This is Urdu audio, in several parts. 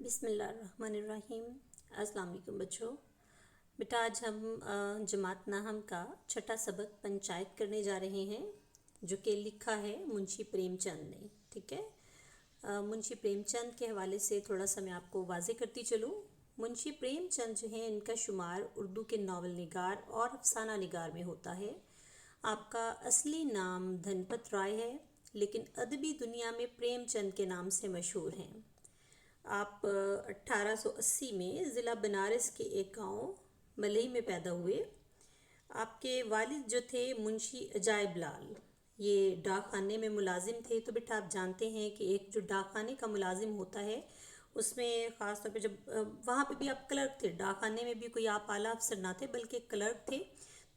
بسم اللہ الرحمن الرحیم۔ السلام علیکم بچوں۔ بیٹا آج ہم جماعت ناہم کا چھٹا سبق پنچایت کرنے جا رہے ہیں، جو کہ لکھا ہے منشی پریم چند نے۔ ٹھیک ہے، منشی پریم چند کے حوالے سے تھوڑا سا میں آپ کو واضح کرتی چلوں۔ منشی پریم چند جو ہیں، ان کا شمار اردو کے ناول نگار اور افسانہ نگار میں ہوتا ہے۔ آپ کا اصلی نام دھنپت رائے ہے، لیکن ادبی دنیا میں پریم چند کے نام سے مشہور ہیں۔ آپ 1880 میں ضلع بنارس کے ایک گاؤں ملئی میں پیدا ہوئے۔ آپ کے والد جو تھے منشی عجائب لال، یہ ڈاک خانے میں ملازم تھے۔ تو بیٹا آپ جانتے ہیں کہ ایک جو ڈاک خانے کا ملازم ہوتا ہے، اس میں خاص طور پہ جب وہاں پہ بھی آپ کلرک تھے، ڈاک خانے میں بھی کوئی آپ اعلیٰ افسر نہ تھے بلکہ کلرک تھے،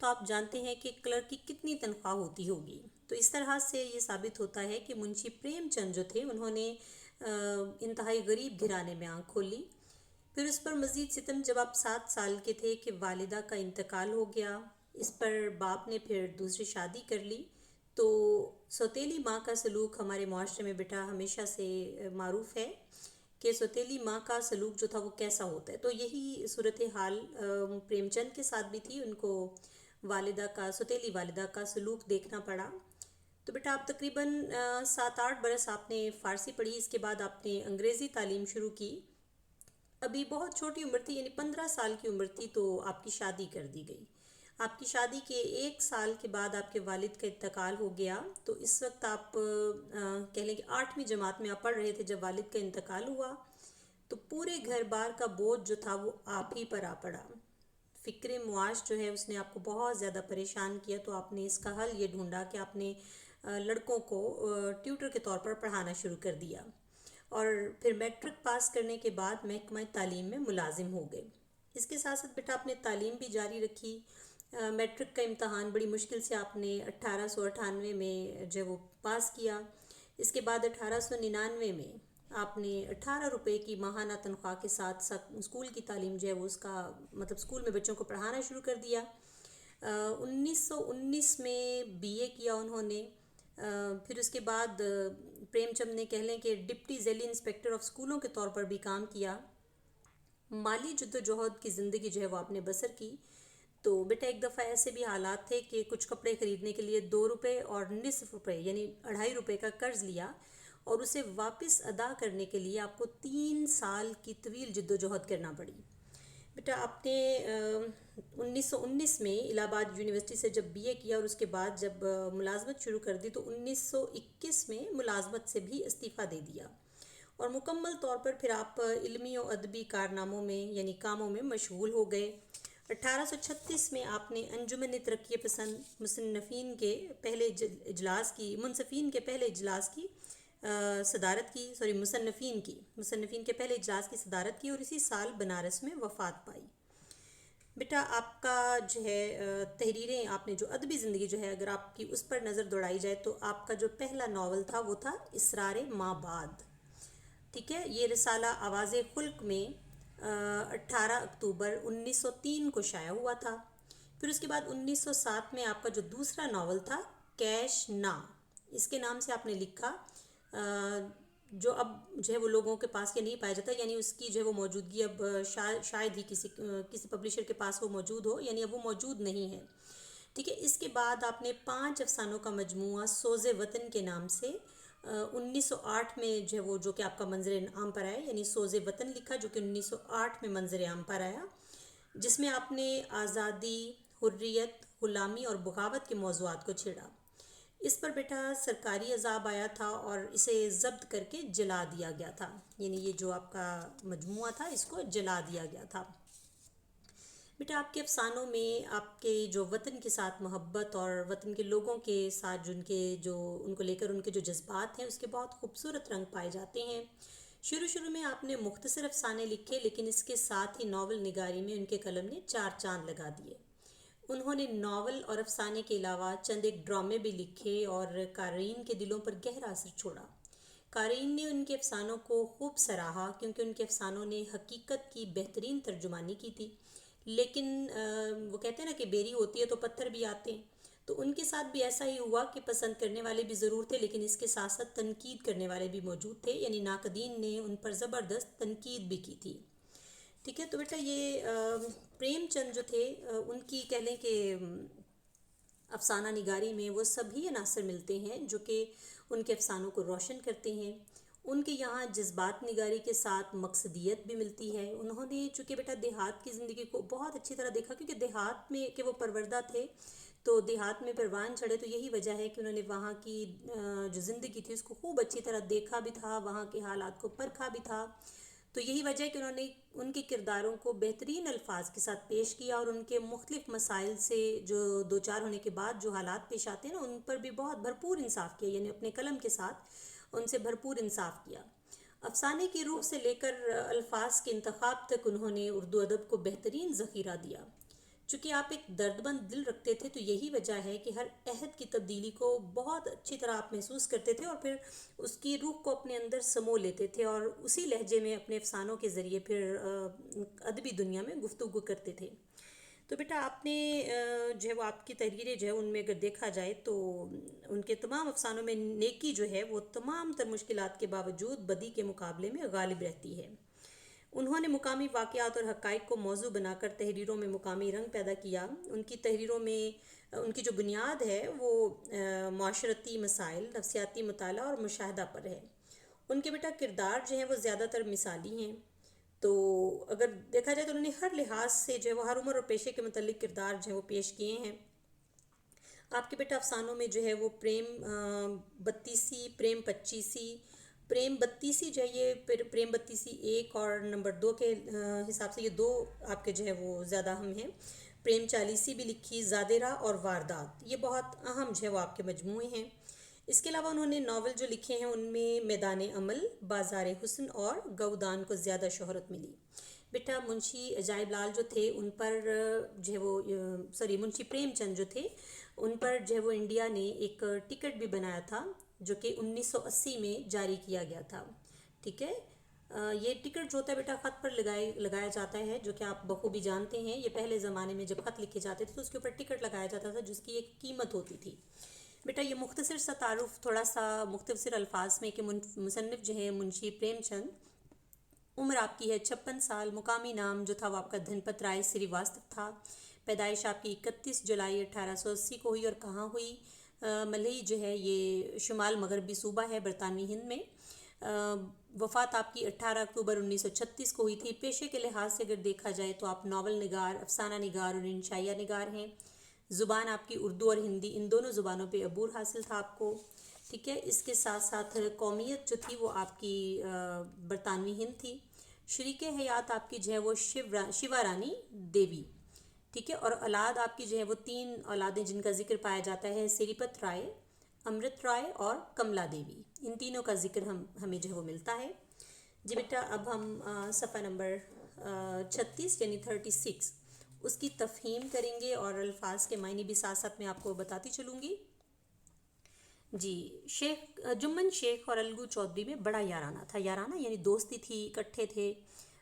تو آپ جانتے ہیں کہ کلرک کی کتنی تنخواہ ہوتی ہوگی۔ تو اس طرح سے یہ ثابت ہوتا ہے کہ منشی پریم چند جو تھے، انہوں نے انتہائی غریب گھرانے میں آنکھ کھولی۔ پھر اس پر مزید ستم جب آپ 7 سال کے تھے کہ والدہ کا انتقال ہو گیا۔ اس پر باپ نے پھر دوسری شادی کر لی۔ تو سوتیلی ماں کا سلوک ہمارے معاشرے میں بیٹا ہمیشہ سے معروف ہے کہ سوتیلی ماں کا سلوک جو تھا وہ کیسا ہوتا ہے۔ تو یہی صورتحال پریم چند کے ساتھ بھی تھی، ان کو سوتیلی والدہ کا سلوک دیکھنا پڑا۔ تو بیٹا آپ تقریباً 7-8 برس آپ نے فارسی پڑھی، اس کے بعد آپ نے انگریزی تعلیم شروع کی۔ ابھی بہت چھوٹی عمر تھی، یعنی 15 سال کی عمر تھی تو آپ کی شادی کر دی گئی۔ آپ کی شادی کے 1 سال کے بعد آپ کے والد کا انتقال ہو گیا۔ تو اس وقت آپ کہہ لیں کہ 8ویں جماعت میں آپ پڑھ رہے تھے جب والد کا انتقال ہوا۔ تو پورے گھر بار کا بوجھ جو تھا وہ آپ ہی پر آ پڑا۔ فکر معاش جو ہے اس نے آپ کو بہت زیادہ پریشان کیا، تو آپ نے اس کا حل یہ ڈھونڈا کہ آپ نے لڑکوں کو ٹیوٹر کے طور پر پڑھانا شروع کر دیا، اور پھر میٹرک پاس کرنے کے بعد محکمہ تعلیم میں ملازم ہو گئے۔ اس کے ساتھ ساتھ بیٹا آپ نے تعلیم بھی جاری رکھی۔ میٹرک کا امتحان بڑی مشکل سے آپ نے 1898 میں جو وہ پاس کیا۔ اس کے بعد 1899 میں آپ نے 18 روپے کی ماہانہ تنخواہ کے ساتھ اسکول کی تعلیم جو ہے وہ اس کا مطلب اسکول میں بچوں کو پڑھانا شروع کر دیا۔ 1919 میں BA کیا انہوں نے۔ پھر اس کے بعد پریم چند نے کہہ لیں کہ ڈپٹی ذیلی انسپیکٹر آف اسکولوں کے طور پر بھی کام کیا۔ مالی جدوجہد کی زندگی جو ہے وہ آپ نے بسر کی۔ تو بیٹا ایک دفعہ ایسے بھی حالات تھے کہ کچھ کپڑے خریدنے کے لیے 2 روپے اور نصف روپے یعنی 2.5 روپے کا قرض لیا، اور اسے واپس ادا کرنے کے لیے آپ کو 3 سال کی طویل جدوجہد کرنا پڑی۔ بیٹا آپ نے 1919 میں الہ آباد یونیورسٹی سے جب BA کیا، اور اس کے بعد جب ملازمت شروع کر دی تو 1921 میں ملازمت سے بھی استعفیٰ دے دیا، اور مکمل طور پر پھر آپ علمی و ادبی کارناموں میں یعنی کاموں میں مشغول ہو گئے۔ 1836 میں آپ نے انجمن ترقی پسند مصنفین کے پہلے اجلاس کی صدارت کی مصنفین کے پہلے اجلاس کی صدارت کی، اور اسی سال بنارس میں وفات پائی۔ بیٹا آپ کا جو ہے تحریریں، آپ نے جو ادبی زندگی جو ہے اگر آپ کی اس پر نظر دوڑائی جائے تو آپ کا جو پہلا ناول تھا وہ تھا اسرار ما بعد۔ ٹھیک ہے، یہ رسالہ آواز خلق میں 18 اکتوبر 1903 کو شائع ہوا تھا۔ پھر اس کے بعد 1907 میں آپ کا جو دوسرا ناول تھا کیش نا، اس کے نام سے آپ نے لکھا، جو اب جو ہے وہ لوگوں کے پاس یہ نہیں پایا جاتا، یعنی اس کی جو ہے وہ موجودگی اب شاید ہی کسی پبلشر کے پاس وہ موجود ہو، یعنی اب وہ موجود نہیں ہے۔ ٹھیک ہے، اس کے بعد آپ نے 5 افسانوں کا مجموعہ سوز وطن کے نام سے 1908 میں جو کہ آپ کا منظر عام پر آیا، یعنی سوز وطن لکھا، جو کہ 1908 میں منظر عام پر آیا، جس میں آپ نے آزادی، حریت، غلامی اور بغاوت کے موضوعات کو چھیڑا۔ اس پر بیٹا سرکاری عذاب آیا تھا اور اسے ضبط کر کے جلا دیا گیا تھا، یعنی یہ جو آپ کا مجموعہ تھا اس کو جلا دیا گیا تھا۔ بیٹا آپ کے افسانوں میں آپ کے جو وطن کے ساتھ محبت اور وطن کے لوگوں کے ساتھ ان کو لے کر ان کے جو جذبات ہیں اس کے بہت خوبصورت رنگ پائے جاتے ہیں۔ شروع میں آپ نے مختصر افسانے لکھے، لیکن اس کے ساتھ ہی ناول نگاری میں ان کے قلم نے 4 چاند لگا دیے۔ انہوں نے ناول اور افسانے کے علاوہ چند ایک ڈرامے بھی لکھے اور قارئین کے دلوں پر گہرا اثر چھوڑا۔ قارئین نے ان کے افسانوں کو خوب سراہا، کیونکہ ان کے افسانوں نے حقیقت کی بہترین ترجمانی کی تھی۔ لیکن وہ کہتے ہیں نا کہ بیری ہوتی ہے تو پتھر بھی آتے ہیں، تو ان کے ساتھ بھی ایسا ہی ہوا کہ پسند کرنے والے بھی ضرور تھے لیکن اس کے ساتھ ساتھ تنقید کرنے والے بھی موجود تھے، یعنی ناقدین نے ان پر زبردست تنقید بھی کی تھی. ٹھیک ہے. تو بیٹا یہ پریم چند جو تھے ان کی کہہ لیں کہ افسانہ نگاری میں وہ سبھی عناصر ملتے ہیں جو کہ ان کے افسانوں کو روشن کرتے ہیں. ان کے یہاں جذبات نگاری کے ساتھ مقصدیت بھی ملتی ہے. انہوں نے چونکہ بیٹا دیہات کی زندگی کو بہت اچھی طرح دیکھا، کیونکہ دیہات میں کہ وہ پروردہ تھے تو دیہات میں پروان چڑھے، تو یہی وجہ ہے کہ انہوں نے وہاں کی جو زندگی تھی اس کو خوب اچھی طرح دیکھا بھی تھا، وہاں کے حالات کو پرکھا بھی تھا. تو یہی وجہ ہے کہ انہوں نے ان کے کرداروں کو بہترین الفاظ کے ساتھ پیش کیا اور ان کے مختلف مسائل سے جو دو چار ہونے کے بعد جو حالات پیش آتے ہیں نا، ان پر بھی بہت بھرپور انصاف کیا، یعنی اپنے قلم کے ساتھ ان سے بھرپور انصاف کیا. افسانے کی روح سے لے کر الفاظ کے انتخاب تک انہوں نے اردو ادب کو بہترین ذخیرہ دیا. چونکہ آپ ایک درد مند دل رکھتے تھے تو یہی وجہ ہے کہ ہر عہد کی تبدیلی کو بہت اچھی طرح آپ محسوس کرتے تھے اور پھر اس کی روح کو اپنے اندر سمو لیتے تھے اور اسی لہجے میں اپنے افسانوں کے ذریعے پھر ادبی دنیا میں گفتگو کرتے تھے. تو بیٹا آپ نے جو ہے وہ آپ کی تحریریں جو ہے ان میں اگر دیکھا جائے تو ان کے تمام افسانوں میں نیکی جو ہے وہ تمام تر مشکلات کے باوجود بدی کے مقابلے میں غالب رہتی ہے. انہوں نے مقامی واقعات اور حقائق کو موضوع بنا کر تحریروں میں مقامی رنگ پیدا کیا. ان کی تحریروں میں ان کی جو بنیاد ہے وہ معاشرتی مسائل، نفسیاتی مطالعہ اور مشاہدہ پر ہے. ان کے بیٹا کردار جو ہیں وہ زیادہ تر مثالی ہیں. تو اگر دیکھا جائے تو انہوں نے ہر لحاظ سے جو ہے وہ ہر عمر اور پیشے کے متعلق کردار جو ہے وہ پیش کیے ہیں. آپ کے بیٹا افسانوں میں جو ہے وہ پریم بتیسی، پریم پچیسی، پریم بتیسی جو ہے یہ پریم بتیسی 1 اور نمبر 2 کے حساب سے یہ 2 آپ کے جو ہے وہ زیادہ اہم ہیں. پریم چالیسی بھی لکھی، زادرہ اور واردات، یہ بہت اہم جو ہے وہ آپ کے مجموعے ہیں. اس کے علاوہ انہوں نے ناول جو لکھے ہیں ان میں میدان عمل، بازار حسن اور گودان کو زیادہ شہرت ملی. بیٹا منشی عجائب لال جو تھے ان پر جو ہے وہ منشی پریم چند جو تھے ان پر جو ہے وہ انڈیا نے ایک ٹکٹ بھی بنایا تھا جو کہ 1980 میں جاری کیا گیا تھا. ٹھیک ہے. یہ ٹکٹ جو ہوتا ہے بیٹا خط پر لگایا جاتا ہے، جو کہ آپ بخوبی جانتے ہیں. یہ پہلے زمانے میں جب خط لکھے جاتے تھے تو اس کے اوپر ٹکٹ لگایا جاتا تھا جس کی ایک قیمت ہوتی تھی. بیٹا یہ مختصر سا تعارف تھوڑا سا مختصر الفاظ میں کہ مصنف جو ہیں منشی پریم چند، عمر آپ کی ہے 56 سال، مقامی نام جو تھا وہ آپ کا دھنپت رائے سری واستو تھا. پیدائش آپ کی 31 جولائی 1880 کو ہوئی. اور کہاں ہوئی؟ ملئی جو ہے یہ شمال مغربی صوبہ ہے برطانوی ہند میں. وفات آپ کی 18 اکتوبر 1936 کو ہوئی تھی. پیشے کے لحاظ سے اگر دیکھا جائے تو آپ ناول نگار، افسانہ نگار اور انشائیہ نگار ہیں. زبان آپ کی اردو اور ہندی، ان دونوں زبانوں پہ عبور حاصل تھا آپ کو. ٹھیک ہے. اس کے ساتھ ساتھ قومیت جو تھی وہ آپ کی برطانوی ہند تھی. شریک حیات آپ کی جو ہے وہ شیوا رانی دیوی. ٹھیک ہے. اور اولاد آپ کی جو ہے وہ 3 اولادیں جن کا ذکر پایا جاتا ہے، سری پت رائے، امرت رائے اور کملا دیوی. ان تینوں کا ذکر ہمیں جو ہے وہ ملتا ہے. جی بیٹا اب ہم صفحہ نمبر 36 یعنی 36 اس کی تفہیم کریں گے اور الفاظ کے معنی بھی ساتھ ساتھ میں آپ کو بتاتی چلوں گی. جی شیخ جمن شیخ اور الگو چودھری میں بڑا یارانہ تھا. یارانہ یعنی دوستی تھی، اکٹھے تھے،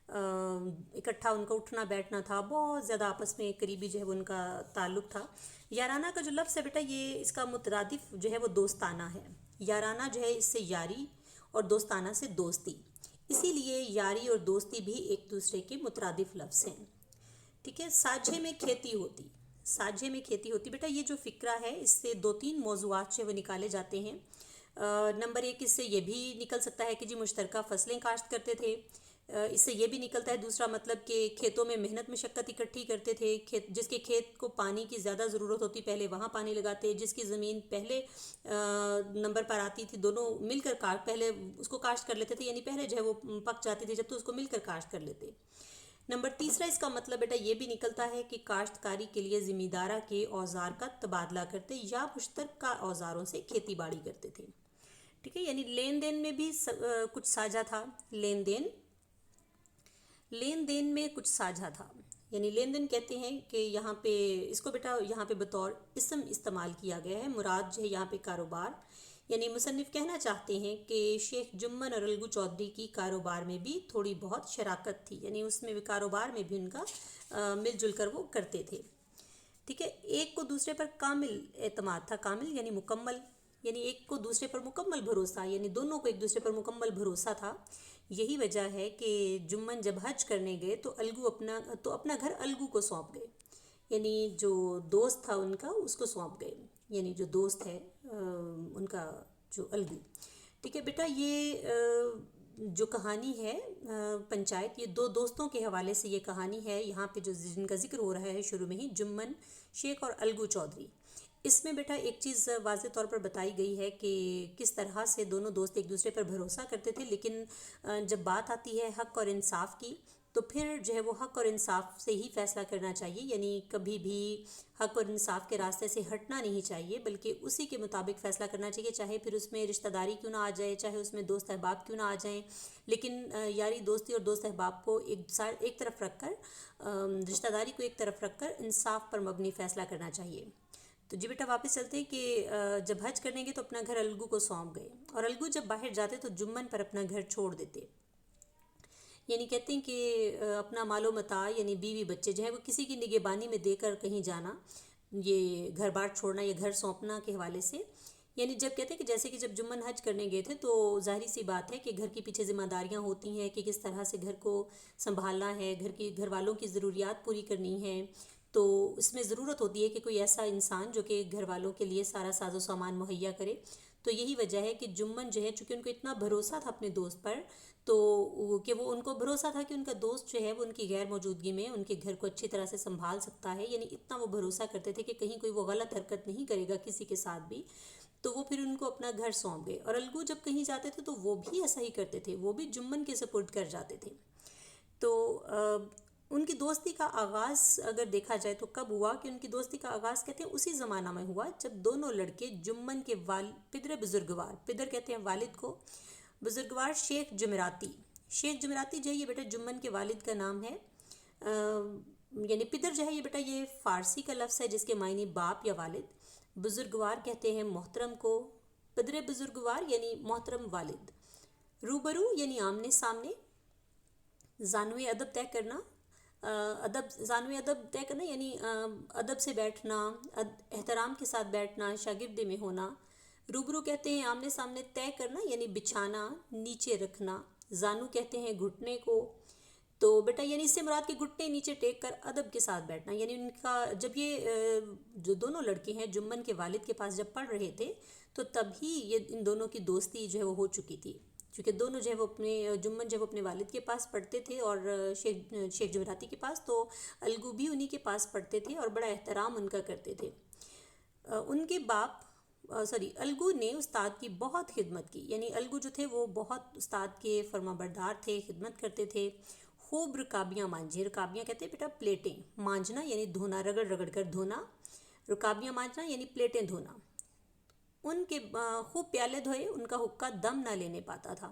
اکٹھا ان کا اٹھنا بیٹھنا تھا، بہت زیادہ آپس میں قریبی جو ہے ان کا تعلق تھا. یارانہ کا جو لفظ ہے بیٹا یہ اس کا مترادف جو ہے وہ دوستانہ ہے. یارانہ جو ہے اس سے یاری اور دوستانہ سے دوستی، اسی لیے یاری اور دوستی بھی ایک دوسرے کے مترادف لفظ ہیں. ٹھیک ہے. ساجھے میں کھیتی ہوتی، ساجھے میں کھیتی ہوتی. بیٹا یہ جو فقرہ ہے اس سے 2-3 موضوعات جو وہ نکالے جاتے ہیں. نمبر 1 اس سے یہ بھی نکل سکتا ہے کہ جی مشترکہ فصلیں کاشت کرتے تھے. اس سے یہ بھی نکلتا ہے دوسرا مطلب کہ کھیتوں میں محنت مشقت اکٹھی کرتے تھے. جس کے کھیت کو پانی کی زیادہ ضرورت ہوتی پہلے وہاں پانی لگاتے، جس کی زمین پہلے نمبر پر آتی تھی دونوں مل کر پہلے اس کو کاشت کر لیتے تھے، یعنی پہلے جو ہے وہ پک جاتی تھی جب تو اس کو مل کر کاشت کر لیتے. نمبر 3 اس کا مطلب بیٹا یہ بھی نکلتا ہے کہ کاشتکاری کے لیے زمیندارہ کے اوزار کا تبادلہ کرتے یا مشترکہ اوزاروں سے کھیتی باڑی کرتے تھے. ٹھیک ہے. یعنی لین دین میں بھی کچھ ساجھا تھا. لین دین میں کچھ ساجھا تھا. یعنی لین دین کہتے ہیں کہ یہاں پہ اس کو بیٹا یہاں پہ بطور اسم استعمال کیا گیا ہے. مراد جو ہے یہاں پہ کاروبار، یعنی مصنف کہنا چاہتے ہیں کہ شیخ جمن اور الگو چودھری کی کاروبار میں بھی تھوڑی بہت شراکت تھی، یعنی اس میں بھی کاروبار میں بھی ان کا مل جل کر وہ کرتے تھے. ٹھیک ہے، ایک کو دوسرے پر کامل اعتماد تھا، کامل یعنی مکمل، یعنی ایک کو دوسرے پر مکمل بھروسہ، یعنی دونوں کو ایک دوسرے پر مکمل بھروسہ تھا۔ یہی وجہ ہے کہ جمن جب حج کرنے گئے تو اپنا گھر الگو کو سونپ گئے، یعنی جو دوست تھا ان کا اس کو سونپ گئے، یعنی جو دوست ہے ان کا جو الگو۔ ٹھیک ہے بیٹا، یہ جو کہانی ہے پنچایت، یہ دو دوستوں کے حوالے سے یہ کہانی ہے، یہاں پہ جو جن کا ذکر ہو رہا ہے شروع میں ہی، جمن شیخ اور الگو چودھری۔ اس میں بیٹا ایک چیز واضح طور پر بتائی گئی ہے کہ کس طرح سے دونوں دوست ایک دوسرے پر بھروسہ کرتے تھے، لیکن جب بات آتی ہے حق اور انصاف کی تو پھر جو ہے وہ حق اور انصاف سے ہی فیصلہ کرنا چاہیے، یعنی کبھی بھی حق اور انصاف کے راستے سے ہٹنا نہیں چاہیے، بلکہ اسی کے مطابق فیصلہ کرنا چاہیے، چاہے پھر اس میں رشتہ داری کیوں نہ آ جائے، چاہے اس میں دوست احباب کیوں نہ آ جائیں، لیکن یاری دوستی اور دوست احباب کو ایک طرف رکھ کر، رشتہ داری کو ایک طرف رکھ کر انصاف پر مبنی فیصلہ کرنا چاہیے۔ تو جی بیٹا واپس چلتے کہ جب حج کرنے گئے تو اپنا گھر الگو کو سونپ گئے، اور الگو جب باہر جاتے تو جمن پر اپنا گھر چھوڑ دیتے، یعنی کہتے ہیں کہ اپنا مال و متاع یعنی بیوی بچے جو ہے وہ کسی کی نگہبانی میں دے کر کہیں جانا، یہ گھر بار چھوڑنا یا گھر سونپنا کے حوالے سے، یعنی جب کہتے ہیں کہ جیسے کہ جب جمن حج کرنے گئے تھے تو ظاہری سی بات ہے کہ گھر کے پیچھے ذمہ داریاں ہوتی ہیں کہ کس طرح سے گھر کو سنبھالنا ہے، گھر والوں کی ضروریات پوری کرنی ہے، تو اس میں ضرورت ہوتی ہے کہ کوئی ایسا انسان جو کہ گھر والوں کے لیے سارا ساز و سامان مہیا کرے۔ تو یہی وجہ ہے کہ جمن جو ہے چونکہ ان کو اتنا بھروسہ تھا اپنے دوست پر، تو کہ وہ ان کو بھروسہ تھا کہ ان کا دوست جو ہے وہ ان کی غیر موجودگی میں ان کے گھر کو اچھی طرح سے سنبھال سکتا ہے، یعنی اتنا وہ بھروسہ کرتے تھے کہ کہیں کوئی وہ غلط حرکت نہیں کرے گا کسی کے ساتھ بھی، تو وہ پھر ان کو اپنا گھر سونپ گئے۔ اور الگو جب کہیں جاتے تھے تو وہ بھی ایسا ہی کرتے تھے، وہ بھی جمن کے سپرد کر جاتے تھے۔ تو ان کی دوستی کا آغاز اگر دیکھا جائے تو کب ہوا، کہ ان کی دوستی کا آغاز کہتے ہیں اسی زمانہ میں ہوا جب دونوں لڑکے جمن کے پدر بزرگوار، پدر کہتے ہیں والد کو، بزرگوار شیخ جمراتی جو ہے یہ بیٹا جمن کے والد کا نام ہے، یعنی پدر جو ہے یہ بیٹا یہ فارسی کا لفظ ہے جس کے معنی باپ یا والد، بزرگوار کہتے ہیں محترم کو، پدر بزرگوار یعنی محترم والد، روبرو یعنی آمنے سامنے، زانوِ ادب طے کرنا، زانوِ ادب طے کرنا یعنی ادب سے بیٹھنا، احترام کے ساتھ بیٹھنا، شاگردی میں ہونا، روبرو کہتے ہیں آمنے سامنے، طے کرنا یعنی بچھانا، نیچے رکھنا، زانو کہتے ہیں گھٹنے کو، تو بیٹا یعنی اس سے مراد کے گھٹنے نیچے ٹیک کر ادب کے ساتھ بیٹھنا، یعنی ان کا جب یہ جو دونوں لڑکے ہیں جمن کے والد کے پاس جب پڑھ رہے تھے تو تب ہی یہ ان دونوں کی دوستی جو ہے وہ ہو چکی تھی، کیونکہ دونوں جو ہے وہ جمن جب اپنے والد کے پاس پڑھتے تھے اور شیخ جمراتی کے پاس، تو الگو بھی انہی کے پاس پڑھتے تھے اور بڑا احترام ان کا کرتے تھے۔ ان کے الگو نے استاد کی بہت خدمت کی، یعنی الگو جو تھے وہ بہت استاد کے فرما بردار تھے، خدمت کرتے تھے، خوب رکابیاں مانجھی، رکابیاں کہتے ہیں بیٹا پلیٹیں، مانجنا یعنی دھونا، رگڑ رگڑ کر دھونا، رکابیاں مانجنا یعنی پلیٹیں دھونا، ان کے خوب پیالے دھوئے، ان کا حقہ دم نہ لینے پاتا تھا،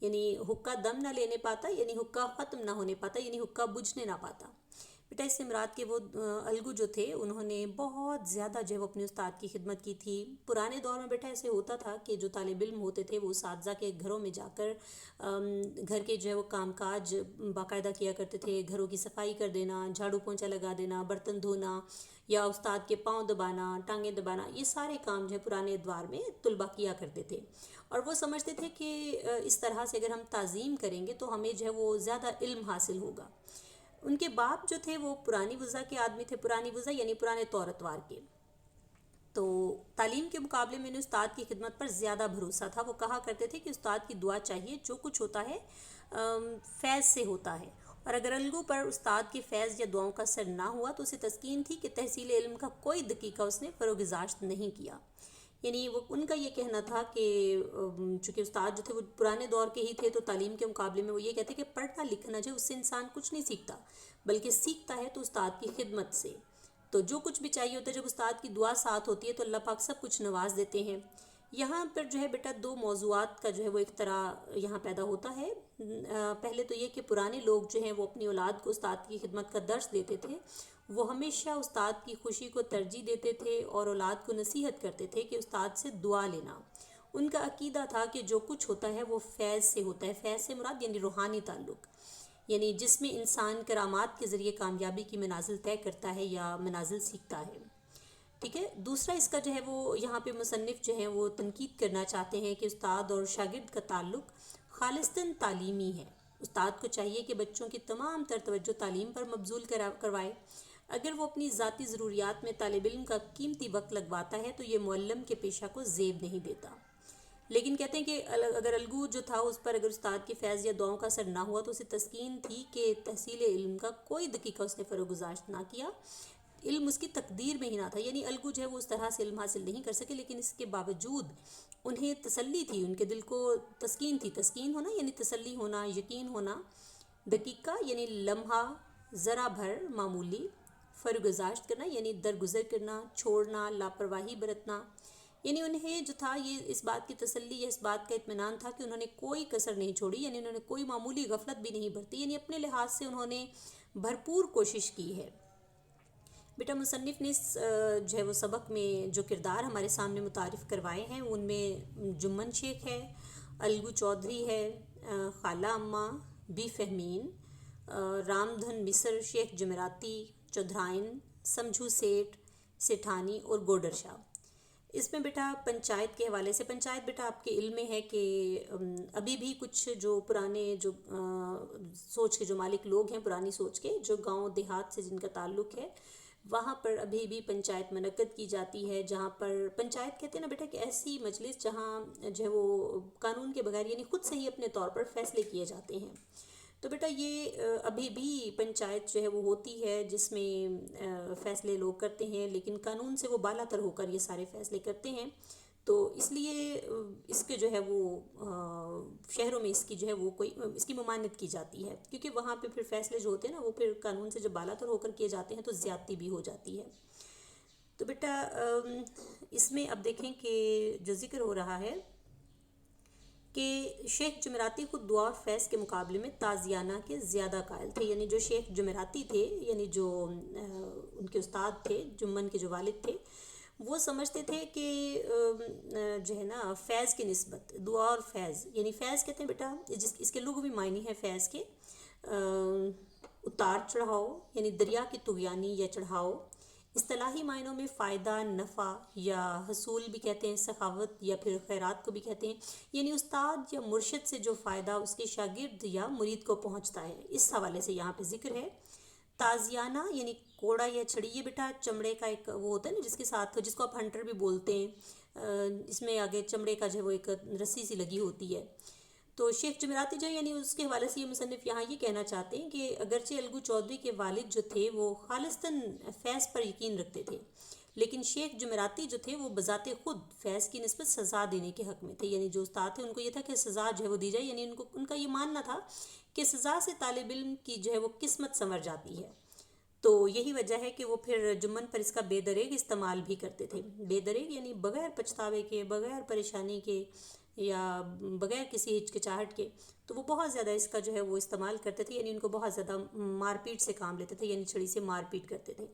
یعنی حقہ دم نہ لینے پاتا یعنی حقہ ختم نہ ہونے پاتا، یعنی حقہ بجھنے نہ پاتا۔ بیٹا اس سے مراد کے وہ الگو جو تھے انہوں نے بہت زیادہ جو ہے وہ اپنے استاد کی خدمت کی تھی۔ پرانے دور میں بیٹا ایسے ہوتا تھا کہ جو طالب علم ہوتے تھے وہ اساتذہ کے گھروں میں جا کر گھر کے جو ہے وہ کام کاج باقاعدہ کیا کرتے تھے، گھروں کی صفائی کر دینا، جھاڑو پونچھا لگا دینا، برتن دھونا، یا استاد کے پاؤں دبانا، ٹانگیں دبانا، یہ سارے کام جو ہے پرانے ادوار میں طلباء کیا کرتے تھے، اور وہ سمجھتے تھے کہ اس طرح سے اگر ہم تعظیم کریں گے تو ہمیں جو ہے وہ زیادہ علم حاصل ہوگا۔ ان کے باپ جو تھے وہ پرانی وضع کے آدمی تھے، پرانی وضع یعنی پرانے طور اتوار کے، تو تعلیم کے مقابلے میں انہیں استاد کی خدمت پر زیادہ بھروسہ تھا۔ وہ کہا کرتے تھے کہ استاد کی دعا چاہیے، جو کچھ ہوتا ہے فیض سے ہوتا ہے، اور اگر الگو پر استاد کے فیض یا دعاؤں کا اثر نہ ہوا تو اسے تسکین تھی کہ تحصیل علم کا کوئی دقیقہ اس نے فروغ داشت نہیں کیا، یعنی وہ ان کا یہ کہنا تھا کہ چونکہ استاد جو تھے وہ پرانے دور کے ہی تھے تو تعلیم کے مقابلے میں وہ یہ کہتے کہ پڑھنا لکھنا جو اس سے انسان کچھ نہیں سیکھتا، بلکہ سیکھتا ہے تو استاد کی خدمت سے، تو جو کچھ بھی چاہیے ہوتا ہے جب استاد کی دعا ساتھ ہوتی ہے تو اللہ پاک سب کچھ نواز دیتے ہیں۔ یہاں پر جو ہے بیٹا دو موضوعات کا جو ہے وہ ایک طرح یہاں پیدا ہوتا ہے۔ پہلے تو یہ کہ پرانے لوگ جو ہیں وہ اپنی اولاد کو استاد کی خدمت کا درس دیتے تھے، وہ ہمیشہ استاد کی خوشی کو ترجیح دیتے تھے اور اولاد کو نصیحت کرتے تھے کہ استاد سے دعا لینا۔ ان کا عقیدہ تھا کہ جو کچھ ہوتا ہے وہ فیض سے ہوتا ہے، فیض سے مراد یعنی روحانی تعلق، یعنی جس میں انسان کرامات کے ذریعے کامیابی کی منازل طے کرتا ہے یا منازل سیکھتا ہے. ٹھیک ہے. دوسرا اس کا جو ہے وہ یہاں پہ مصنف جو ہیں وہ تنقید کرنا چاہتے ہیں کہ استاد اور شاگرد کا تعلق خالصتاً تعلیمی ہے. استاد کو چاہیے کہ بچوں کی تمام تر توجہ تعلیم پر مبذول کروائے. اگر وہ اپنی ذاتی ضروریات میں طالب علم کا قیمتی وقت لگواتا ہے تو یہ معلم کے پیشہ کو زیب نہیں دیتا. لیکن کہتے ہیں کہ اگر الگو جو تھا اس پر اگر استاد کے فیض یا دعاؤں کا اثر نہ ہوا تو اسے تسکین تھی کہ تحصیل علم کا کوئی دقیقہ اس نے فروغ گزاشت نہ کیا. علم اس کی تقدیر میں ہی نہ تھا. یعنی الگو جو ہے وہ اس طرح سے علم حاصل نہیں کر سکے، لیکن اس کے باوجود انہیں تسلی تھی، ان کے دل کو تسکین تھی. تسکین ہونا یعنی تسلی ہونا، یقین ہونا. دقیقہ یعنی لمحہ، ذرا بھر، معمولی. فروغ گزاشت کرنا یعنی درگزر کرنا، چھوڑنا، لاپرواہی برتنا. یعنی انہیں جو تھا یہ اس بات کی تسلی یا اس بات کا اطمینان تھا کہ انہوں نے کوئی کسر نہیں چھوڑی، یعنی انہوں نے کوئی معمولی غفلت بھی نہیں برتی، یعنی اپنے لحاظ سے انہوں نے بھرپور کوشش کی ہے. بیٹا مصنف نے جو ہے وہ سبق میں جو کردار ہمارے سامنے متعارف کروائے ہیں ان میں جمن شیخ ہے، الگو چودھری ہے، خالہ اماں، بی فہمین، رام دھن مصر، شیخ جمعراتی، چودھرائن، سمجھو سیٹھ، سیٹھانی اور گوڈر شاہ. اس میں بیٹا پنچایت کے حوالے سے، پنچایت بیٹا آپ کے علم میں ہے کہ ابھی بھی کچھ جو پرانے جو سوچ کے جو مالک لوگ ہیں، پرانی سوچ کے جو گاؤں دیہات سے جن کا تعلق ہے، وہاں پر ابھی بھی پنچایت منعقد کی جاتی ہے، جہاں پر پنچایت کہتے ہیں نا بیٹا کہ ایسی مجلس جہاں جو ہے وہ قانون کے بغیر یعنی خود سے ہی اپنے طور پر فیصلے کیے جاتے ہیں. تو بیٹا یہ ابھی بھی پنچایت جو ہے وہ ہوتی ہے جس میں فیصلے لوگ کرتے ہیں، لیکن قانون سے وہ بالا تر ہو کر یہ سارے فیصلے کرتے ہیں. تو اس لیے اس کے جو ہے وہ شہروں میں اس کی جو ہے وہ کوئی اس کی ممانعت کی جاتی ہے، کیونکہ وہاں پہ پھر فیصلے جو ہوتے ہیں نا وہ پھر قانون سے جب بالا تر ہو کر کیے جاتے ہیں تو زیادتی بھی ہو جاتی ہے. تو بیٹا اس میں اب دیکھیں کہ جو ذکر ہو رہا ہے کہ شیخ جمعراتی خود دعا اور فیض کے مقابلے میں تازیانہ کے زیادہ قائل تھے. یعنی جو شیخ جمعراتی تھے، یعنی جو ان کے استاد تھے، جمن کے جو والد تھے، وہ سمجھتے تھے کہ جو ہے نا فیض کی نسبت دعا اور فیض، یعنی فیض کہتے ہیں بیٹا اس کے لغوی معنی ہے فیض کے اتار چڑھاؤ، یعنی دریا کی طغیانی یا چڑھاؤ. اصطلاحی معنوں میں فائدہ، نفع یا حصول بھی کہتے ہیں، سخاوت یا پھر خیرات کو بھی کہتے ہیں. یعنی استاد یا مرشد سے جو فائدہ اس کے شاگرد یا مرید کو پہنچتا ہے، اس حوالے سے یہاں پہ ذکر ہے. تازیانہ یعنی کوڑا یا چھڑی، یہ بیٹا چمڑے کا ایک وہ ہوتا ہے نا جس کے ساتھ، جس کو آپ ہنٹر بھی بولتے ہیں، اس میں آگے چمڑے کا جو ہے وہ ایک رسی سی لگی ہوتی ہے. تو شیخ جمعراتی جو یعنی اس کے حوالے سے یہ مصنف یہاں یہ کہنا چاہتے ہیں کہ اگرچہ الگو چودھری کے والد جو تھے وہ خالصتاً فیض پر یقین رکھتے تھے، لیکن شیخ جمعراتی جو تھے وہ بذات خود فیض کی نسبت سزا دینے کے حق میں تھے. یعنی جو استاد تھے ان کو یہ تھا کہ سزا جو ہے وہ دی جائے، یعنی ان کا یہ ماننا تھا کہ سزا سے طالب علم کی جو ہے وہ قسمت سنور جاتی ہے. تو یہی وجہ ہے کہ وہ پھر جمن پر اس کا بے دریغ استعمال بھی کرتے تھے. بے دریغ یعنی بغیر پچھتاوے کے، بغیر پریشانی کے یا بغیر کسی ہچکچاہٹ کے. تو وہ بہت زیادہ اس کا جو ہے وہ استعمال کرتے تھے، یعنی ان کو بہت زیادہ مار پیٹ سے کام لیتے تھے، یعنی چھڑی سے مار پیٹ کرتے تھے.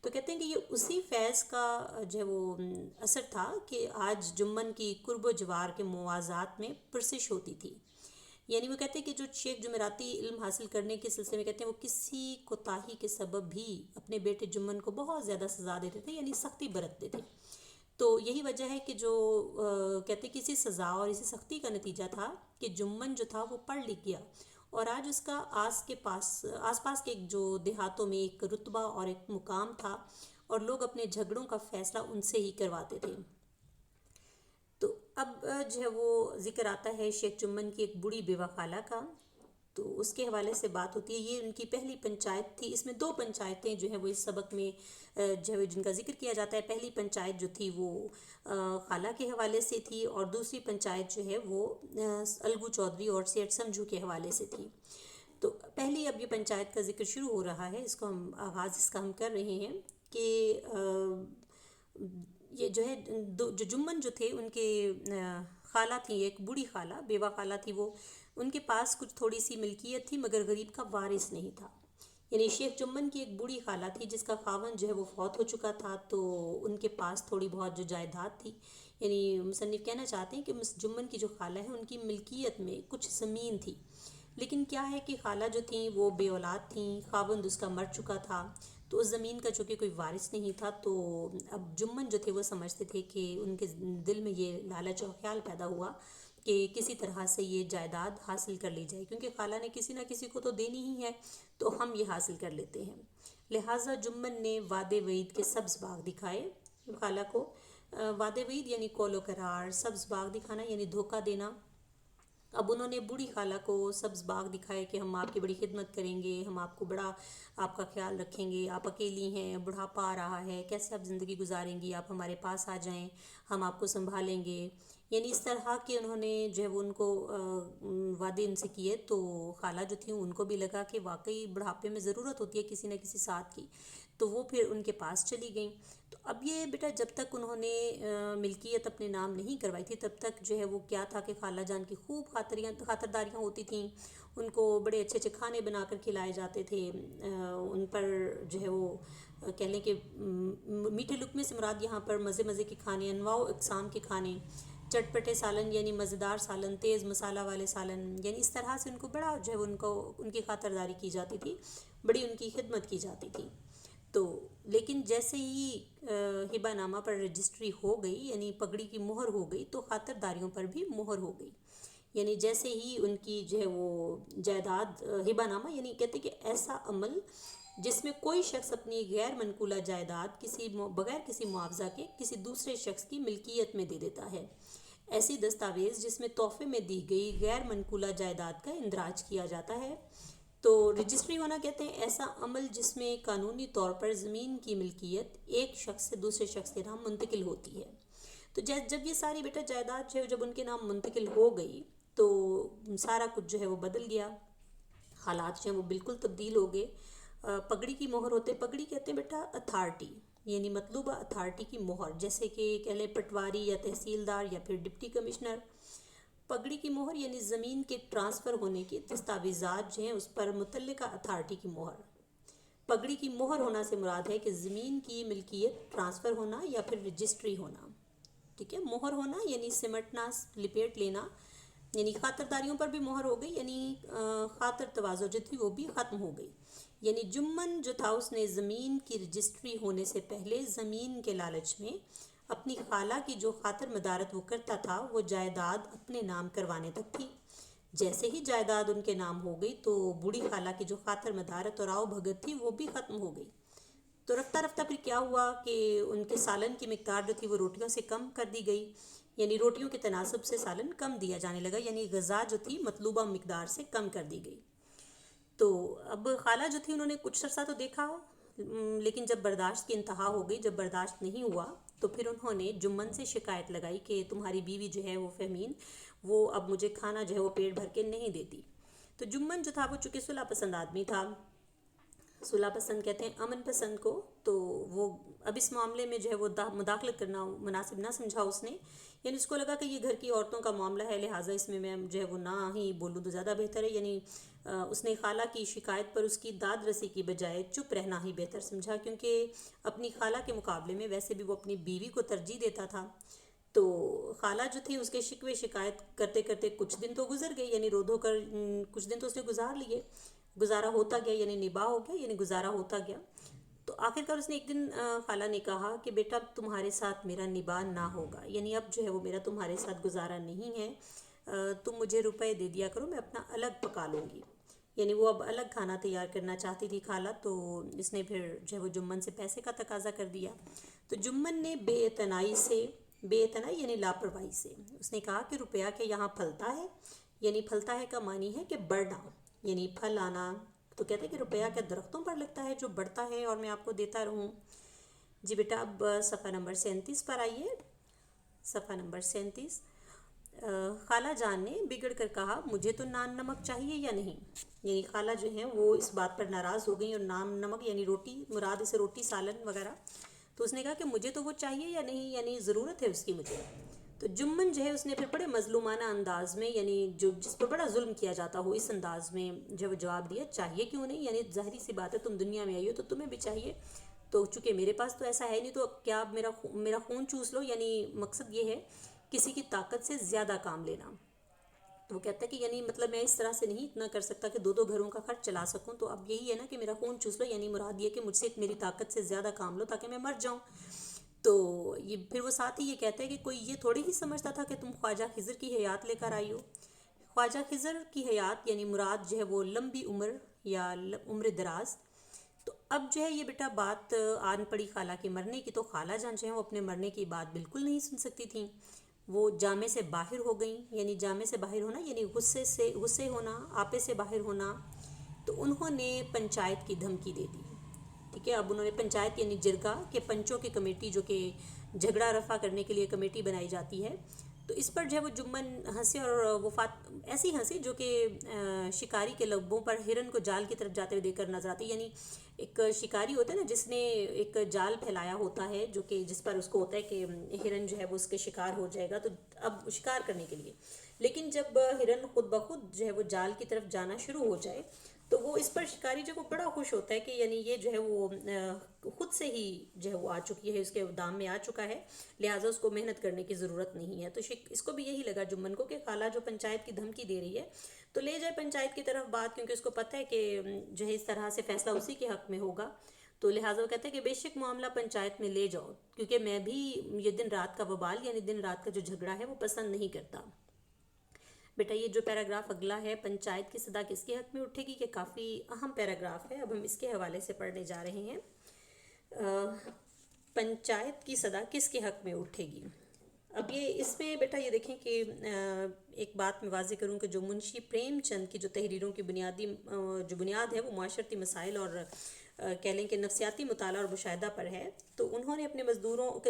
تو کہتے ہیں کہ یہ اسی فیض کا جو ہے وہ اثر تھا کہ آج جمن کی قرب و جوار کے موازات میں پرسش ہوتی تھی. یعنی وہ کہتے ہیں کہ جو شیخ جمعراتی علم حاصل کرنے کے سلسلے میں کہتے ہیں وہ کسی کوتاہی کے سبب بھی اپنے بیٹے جمن کو بہت زیادہ سزا دیتے تھے، یعنی سختی برتتے تھے. تو یہی وجہ ہے کہ جو کہتے ہیں کہ اسی سزا اور اسی سختی کا نتیجہ تھا کہ جمن جو تھا وہ پڑھ لکھ گیا، اور آج اس کا آس پاس کے جو دیہاتوں میں ایک رتبہ اور ایک مقام تھا، اور لوگ اپنے جھگڑوں کا فیصلہ ان سے ہی کرواتے تھے. تو اب جو ہے وہ ذکر آتا ہے شیخ جمن کی ایک بوڑھی بیوہ خالہ کا. تو اس کے حوالے سے بات ہوتی ہے. یہ ان کی پہلی پنچایت تھی. اس میں 2 پنچایتیں جو ہیں وہ اس سبق میں جو ہے جن کا ذکر کیا جاتا ہے. پہلی پنچایت جو تھی وہ خالہ کے حوالے سے تھی، اور دوسری پنچایت جو ہے وہ الگو چودھری اور سیٹھ سمجھو کے حوالے سے تھی. تو پہلی اب یہ پنچایت کا ذکر شروع ہو رہا ہے، اس کو ہم آغاز اس کا ہم کر رہے ہیں کہ یہ جو ہے جو جمن جو تھے ان کے خالہ تھیں، ایک بوڑھی خالہ، بیوہ خالہ تھی. وہ ان کے پاس کچھ تھوڑی سی ملکیت تھی مگر غریب کا وارث نہیں تھا. یعنی شیخ جمن کی ایک بوڑھی خالہ تھی جس کا خاوند جو ہے وہ فوت ہو چکا تھا، تو ان کے پاس تھوڑی بہت جو جائیداد تھی. یعنی مصنف کہنا چاہتے ہیں کہ جمن کی جو خالہ ہے ان کی ملکیت میں کچھ زمین تھی، لیکن کیا ہے کہ خالہ جو تھیں وہ بے اولاد تھیں، خاوند اس کا مر چکا تھا، تو اس زمین کا چونکہ کوئی وارث نہیں تھا، تو اب جمن جو تھے وہ سمجھتے تھے کہ ان کے دل میں یہ لالچ اور خیال پیدا ہوا کہ کسی طرح سے یہ جائیداد حاصل کر لی جائے، کیونکہ خالہ نے کسی نہ کسی کو تو دینی ہی ہے، تو ہم یہ حاصل کر لیتے ہیں۔ لہٰذا جمن نے وعدے وعید کے سبز باغ دکھائے خالہ کو۔ وعدے وعید یعنی قول و قرار، سبز باغ دکھانا یعنی دھوکہ دینا۔ اب انہوں نے بوڑھی خالہ کو سبز باغ دکھائے کہ ہم آپ کی بڑی خدمت کریں گے، ہم آپ کو بڑا آپ کا خیال رکھیں گے، آپ اکیلی ہیں، بڑھاپا آ رہا ہے، کیسے آپ زندگی گزاریں گی، آپ ہمارے پاس آ جائیں، ہم آپ کو سنبھالیں گے۔ یعنی اس طرح کے انہوں نے جو ہے وہ ان کو وعدے ان سے کیے، تو خالہ جو تھیں ان کو بھی لگا کہ واقعی بڑھاپے میں ضرورت ہوتی ہے کسی نہ کسی ساتھ کی، تو وہ پھر ان کے پاس چلی گئیں۔ تو اب یہ بیٹا جب تک انہوں نے ملکیت اپنے نام نہیں کروائی تھی، تب تک جو ہے وہ کیا تھا کہ خالہ جان کی خوب خاطرداریاں ہوتی تھیں، ان کو بڑے اچھے اچھے کھانے بنا کر کھلائے جاتے تھے، ان پر جو ہے وہ کہہ لیں کہ میٹھے لقمے سے مراد یہاں پر مزے مزے کے کھانے، انواع و اقسام کے کھانے، چٹپٹے سالن یعنی مزیدار سالن، تیز مسالہ والے سالن، یعنی اس طرح سے ان کو بڑا جو ہے ان کی خاطرداری کی جاتی تھی، بڑی ان کی خدمت کی جاتی تھی۔ تو لیکن جیسے ہی ہبہ نامہ پر رجسٹری ہو گئی، یعنی پگڑی کی مہر ہو گئی، تو خاطرداریوں پر بھی مہر ہو گئی۔ یعنی جیسے ہی ان کی جو ہے وہ جائیداد ہبہ نامہ یعنی کہتے کہ ایسا عمل جس میں کوئی شخص اپنی غیر منقولہ جائیداد بغیر کسی معاوضہ کے کسی دوسرے شخص کی ملکیت میں دے دیتا ہے، ایسی دستاویز جس میں تحفے میں دی گئی غیر منقولہ جائیداد کا اندراج کیا جاتا ہے، تو رجسٹری ہونا کہتے ہیں ایسا عمل جس میں قانونی طور پر زمین کی ملکیت ایک شخص سے دوسرے شخص کے نام منتقل ہوتی ہے۔ تو جب یہ ساری بیٹا جائیداد جو ہے جب ان کے نام منتقل ہو گئی، تو سارا کچھ جو ہے وہ بدل گیا، حالات جو ہیں وہ بالکل تبدیل ہو گئے۔ پگڑی کی مہر ہوتے، پگڑی کہتے ہیں بیٹا اتھارٹی، یعنی مطلوبہ اتھارٹی کی مہر، جیسے کہ کہہ لیں پٹواری یا تحصیلدار یا پھر ڈپٹی کمشنر۔ پگڑی کی مہر یعنی زمین کے ٹرانسفر ہونے کی دستاویزات جو ہیں اس پر متعلقہ اتھارٹی کی مہر۔ پگڑی کی مہر ہونا سے مراد ہے کہ زمین کی ملکیت ٹرانسفر ہونا یا پھر رجسٹری ہونا، ٹھیک ہے۔ مہر ہونا یعنی سمٹنا، لپیٹ لینا، یعنی خاطرداریوں پر بھی مہر ہو گئی، یعنی خاطر تواضع جو تھی وہ بھی ختم ہو گئی۔ یعنی جمن جو تھا اس نے زمین کی رجسٹری ہونے سے پہلے زمین کے لالچ میں اپنی خالہ کی جو خاطر مدارت وہ کرتا تھا، وہ جائیداد اپنے نام کروانے تک تھی۔ جیسے ہی جائیداد ان کے نام ہو گئی، تو بوڑھی خالہ کی جو خاطر مدارت اور آؤ بھگت تھی وہ بھی ختم ہو گئی۔ تو رفتہ رفتہ پھر کیا ہوا کہ ان کے سالن کی مقدار جو تھی وہ روٹیوں سے کم کر دی گئی، یعنی روٹیوں کے تناسب سے سالن کم دیا جانے لگا، یعنی غذا جو تھی مطلوبہ مقدار سے کم کر دی گئی۔ تو اب خالہ جو تھی انہوں نے کچھ عرصہ تو دیکھا، لیکن جب برداشت کی انتہا ہو گئی، جب برداشت نہیں ہوا، تو پھر انہوں نے جمن سے شکایت لگائی کہ تمہاری بیوی جو ہے وہ فہمین، وہ اب مجھے کھانا جو ہے وہ پیٹ بھر کے نہیں دیتی۔ تو جمن جو تھا وہ چونکہ صلح پسند آدمی تھا، صلح پسند کہتے ہیں امن پسند کو، تو وہ اب اس معاملے میں جو ہے وہ مداخلت کرنا مناسب نہ سمجھا اس نے، یعنی اس کو لگا کہ یہ گھر کی عورتوں کا معاملہ ہے، لہٰذا اس میں جو ہے وہ نہ ہی بولوں تو زیادہ بہتر ہے، یعنی اس نے خالہ کی شکایت پر اس کی داد رسی کی بجائے چپ رہنا ہی بہتر سمجھا، کیونکہ اپنی خالہ کے مقابلے میں ویسے بھی وہ اپنی بیوی کو ترجیح دیتا تھا۔ تو خالہ جو تھی اس کے شکوے شکایت کرتے کرتے کچھ دن تو گزر گئے، یعنی رو دھو کر کچھ دن تو اس نے گزار لیے، گزارا ہوتا گیا، یعنی نباہ ہو گیا، یعنی گزارا ہوتا گیا۔ تو آخر کار اس نے ایک دن خالہ نے کہا کہ بیٹا تمہارے ساتھ میرا نباہ نہ ہوگا، یعنی اب جو ہے وہ میرا تمہارے ساتھ گزارا نہیں ہے، تم مجھے روپے دے دیا کرو، میں اپنا الگ پکا لوں گی۔ یعنی وہ اب الگ کھانا تیار کرنا چاہتی تھی خالہ، تو اس نے پھر جو ہے وہ جمن سے پیسے کا تقاضا کر دیا۔ تو جمن نے بے اعتنائی یعنی لاپرواہی سے اس نے کہا کہ روپیہ کے یہاں پھلتا ہے، یعنی پھلتا ہے کا معنی ہے کہ بڑھنا، یعنی پھل آنا، تو کہتے ہیں کہ روپیہ کے درختوں پر لگتا ہے جو بڑھتا ہے اور میں آپ کو دیتا رہوں۔ جی بیٹا اب صفحہ نمبر 37 پر آئیے، صفحہ نمبر 37۔ خالہ جان نے بگڑ کر کہا مجھے تو نان نمک چاہیے یا نہیں، یعنی خالہ جو ہیں وہ اس بات پر ناراض ہو گئی، اور نان نمک یعنی روٹی مراد اسے روٹی سالن وغیرہ، تو اس نے کہا کہ مجھے تو وہ چاہیے یا نہیں، یعنی ضرورت ہے اس کی مجھے۔ تو جمن جو ہے اس نے پھر بڑے مظلومانہ انداز میں، یعنی جس پر بڑا ظلم کیا جاتا ہو اس انداز میں جو جواب دیا، چاہیے کیوں نہیں، یعنی ظاہری سی بات ہے تم دنیا میں آئی ہو تو تمہیں بھی چاہیے، تو چونکہ میرے پاس تو ایسا ہے نہیں، تو کیا اب میرا خون چوس لو، یعنی مقصد یہ ہے کسی کی طاقت سے زیادہ کام لینا۔ تو وہ کہتا ہے کہ یعنی مطلب میں اس طرح سے نہیں اتنا کر سکتا کہ دو گھروں کا خرچ چلا سکوں، تو اب یہی ہے نا کہ میرا خون چوس لو، یعنی مراد یہ کہ مجھ سے میری طاقت سے زیادہ کام لو تاکہ میں مر جاؤں۔ تو یہ پھر وہ ساتھ ہی یہ کہتا ہے کہ کوئی یہ تھوڑی ہی سمجھتا تھا کہ تم خواجہ خضر کی حیات لے کر آئی ہو۔ خواجہ خضر کی حیات یعنی مراد جو ہے وہ لمبی عمر یا عمر دراز۔ تو اب جو ہے یہ بیٹا بات آن پڑی خالہ کے مرنے کی، تو خالہ جان جو ہے وہ اپنے مرنے کی بات بالکل نہیں سن سکتی تھیں، وہ جامے سے باہر ہو گئیں، یعنی جامے سے باہر ہونا یعنی غصے ہونا، آپے سے باہر ہونا۔ تو انہوں نے پنچایت کی دھمکی دے دی، ٹھیک ہے۔ اب انہوں نے پنچایت یعنی جرگا کے پنچوں کی کمیٹی، جو کہ جھگڑا رفع کرنے کے لیے کمیٹی بنائی جاتی ہے، تو اس پر جو ہے وہ جمن ہنسے، اور وفات ایسی ہنسی جو کہ شکاری کے لبوں پر ہرن کو جال کی طرف جاتے ہوئے دیکھ کر نظر آتی، یعنی ایک شکاری ہوتا ہے نا جس نے ایک جال پھیلایا ہوتا ہے، جو کہ جس پر اس کو ہوتا ہے کہ ہرن جو ہے وہ اس کے شکار ہو جائے گا، تو اب شکار کرنے کے لیے، لیکن جب ہرن خود بخود جو ہے وہ جال کی طرف جانا شروع ہو جائے تو وہ اس پر شکاری جو وہ بڑا خوش ہوتا ہے کہ یعنی یہ جو ہے وہ خود سے ہی جو ہے وہ آ چکی ہے، اس کے دام میں آ چکا ہے، لہٰذا اس کو محنت کرنے کی ضرورت نہیں ہے۔ تو اس کو بھی یہی لگا جمن کو کہ خالہ جو پنچایت کی دھمکی دے رہی ہے تو لے جائے پنچایت کی طرف بات، کیونکہ اس کو پتہ ہے کہ جو ہے اس طرح سے فیصلہ اسی کے حق میں ہوگا، تو لہٰذا وہ کہتے ہیں کہ بے شک معاملہ پنچایت میں لے جاؤ، کیونکہ میں بھی یہ دن رات کا وبال یعنی دن رات کا جو جھگڑا ہے وہ پسند نہیں کرتا۔ بیٹا یہ جو پیراگراف اگلا ہے، پنچایت کی صدا کس کے حق میں اٹھے گی، یہ کافی اہم پیراگراف ہے، اب ہم اس کے حوالے سے پڑھنے جا رہے ہیں۔ پنچایت کی صدا کس کے حق میں اٹھے گی؟ اب یہ اس میں بیٹا یہ دیکھیں کہ ایک بات میں واضح کروں کہ جو منشی پریم چند کی جو تحریروں کی جو بنیاد ہے وہ معاشرتی مسائل اور کہہ لیں کہ نفسیاتی مطالعہ اور مشاہدہ پر ہے، تو انہوں نے اپنے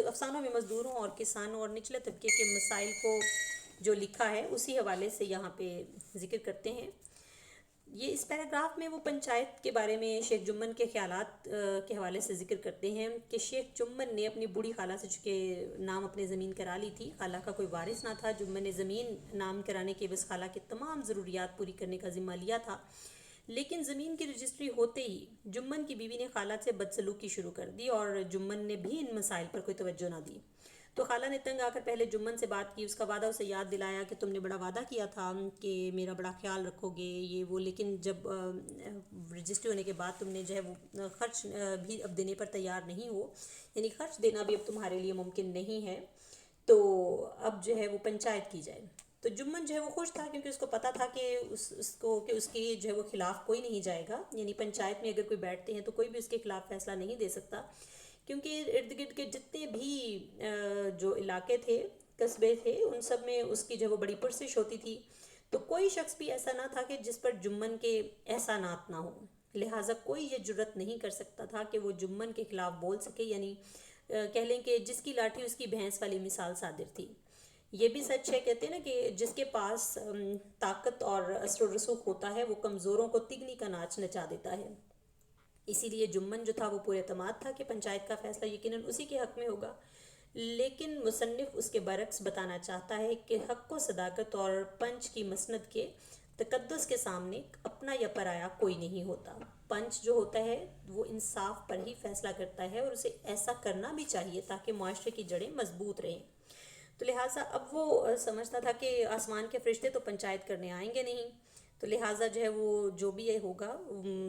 افسانوں میں مزدوروں اور کسانوں اور نچلے طبقے کے مسائل کو جو لکھا ہے اسی حوالے سے یہاں پہ ذکر کرتے ہیں۔ یہ اس پیراگراف میں وہ پنچایت کے بارے میں شیخ جمن کے خیالات کے حوالے سے ذکر کرتے ہیں کہ شیخ جمن نے اپنی بوڑھی خالہ سے چونکہ نام اپنے زمین کرا لی تھی، خالہ کا کوئی وارث نہ تھا، جمن نے زمین نام کرانے کے عوض خالہ کی تمام ضروریات پوری کرنے کا ذمہ لیا تھا، لیکن زمین کی رجسٹری ہوتے ہی جمن کی بیوی نے خالہ سے بدسلوکی شروع کر دی اور جمن نے بھی ان مسائل پر کوئی توجہ نہ دی۔ تو خالہ نے تنگ آ کر پہلے جمن سے بات کی، اس کا وعدہ اسے یاد دلایا کہ تم نے بڑا وعدہ کیا تھا کہ میرا بڑا خیال رکھو گے یہ وہ، لیکن جب رجسٹری ہونے کے بعد تم نے جو ہے وہ خرچ بھی اب دینے پر تیار نہیں ہو، یعنی خرچ دینا بھی اب تمہارے لیے ممکن نہیں ہے، تو اب جو ہے وہ پنچایت کی جائے۔ تو جمن جو ہے وہ خوش تھا، کیونکہ اس کو پتہ تھا کہ اس کے جو ہے وہ خلاف کوئی نہیں جائے گا، یعنی پنچایت میں اگر کوئی بیٹھتے ہیں تو کوئی بھی اس کے خلاف فیصلہ نہیں دے سکتا، کیونکہ ارد گرد کے جتنے بھی جو علاقے تھے، قصبے تھے، ان سب میں اس کی جو وہ بڑی پرسش ہوتی تھی، تو کوئی شخص بھی ایسا نہ تھا کہ جس پر جمن کے احسانات نہ ہوں، لہٰذا کوئی یہ جرت نہیں کر سکتا تھا کہ وہ جمن کے خلاف بول سکے، یعنی کہہ لیں کہ جس کی لاٹھی اس کی بھینس والی مثال صادر تھی۔ یہ بھی سچ ہے، کہتے ہیں نا کہ جس کے پاس طاقت اور اثر و رسوخ ہوتا ہے وہ کمزوروں کو تگنی کا ناچ نچا دیتا ہے، اسی لیے جمن جو تھا وہ پورے اعتماد تھا کہ پنچایت کا فیصلہ یقیناً اسی کے حق میں ہوگا، لیکن مصنف اس کے برعکس بتانا چاہتا ہے کہ حق و صداقت اور پنچ کی مسند کے تقدس کے سامنے اپنا یا پرایا کوئی نہیں ہوتا۔ پنچ جو ہوتا ہے وہ انصاف پر ہی فیصلہ کرتا ہے، اور اسے ایسا کرنا بھی چاہیے تاکہ معاشرے کی جڑیں مضبوط رہیں۔ تو لہٰذا اب وہ سمجھتا تھا کہ آسمان کے فرشتے تو پنچایت کرنے آئیں گے نہیں، تو لہٰذا جو ہے وہ جو بھی یہ ہوگا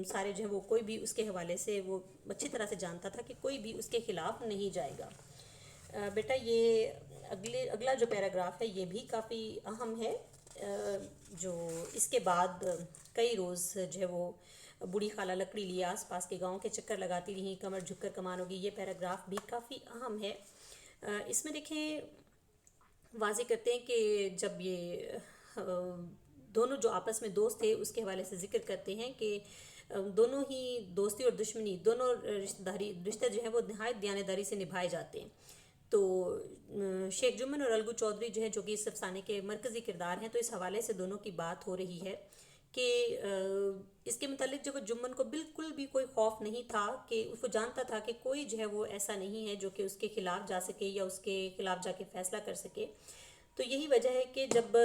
سارے جو ہے وہ کوئی بھی اس کے حوالے سے وہ اچھی طرح سے جانتا تھا کہ کوئی بھی اس کے خلاف نہیں جائے گا۔ بیٹا یہ اگلا جو پیراگراف ہے یہ بھی کافی اہم ہے، جو اس کے بعد کئی روز جو ہے وہ بوڑھی خالہ لکڑی لیے آس پاس کے گاؤں کے چکر لگاتی رہیں، کمر جھک کر کمان ہوگی، یہ پیراگراف بھی کافی اہم ہے۔ اس میں دیکھیں واضح کرتے ہیں کہ جب یہ دونوں جو آپس میں دوست تھے اس کے حوالے سے ذکر کرتے ہیں کہ دونوں ہی دوستی اور دشمنی دونوں رشتے جو ہیں وہ نہایت دیانتداری سے نبھائے جاتے ہیں۔ تو شیخ جمن اور الگو چودھری جو ہے جو کہ اس افسانے کے مرکزی کردار ہیں، تو اس حوالے سے دونوں کی بات ہو رہی ہے کہ اس کے متعلق جو وہ جمن کو بالکل بھی کوئی خوف نہیں تھا، کہ وہ جانتا تھا کہ کوئی جو ہے وہ ایسا نہیں ہے جو کہ اس کے خلاف جا سکے یا اس کے خلاف جا کے فیصلہ کر سکے۔ تو یہی وجہ ہے کہ جب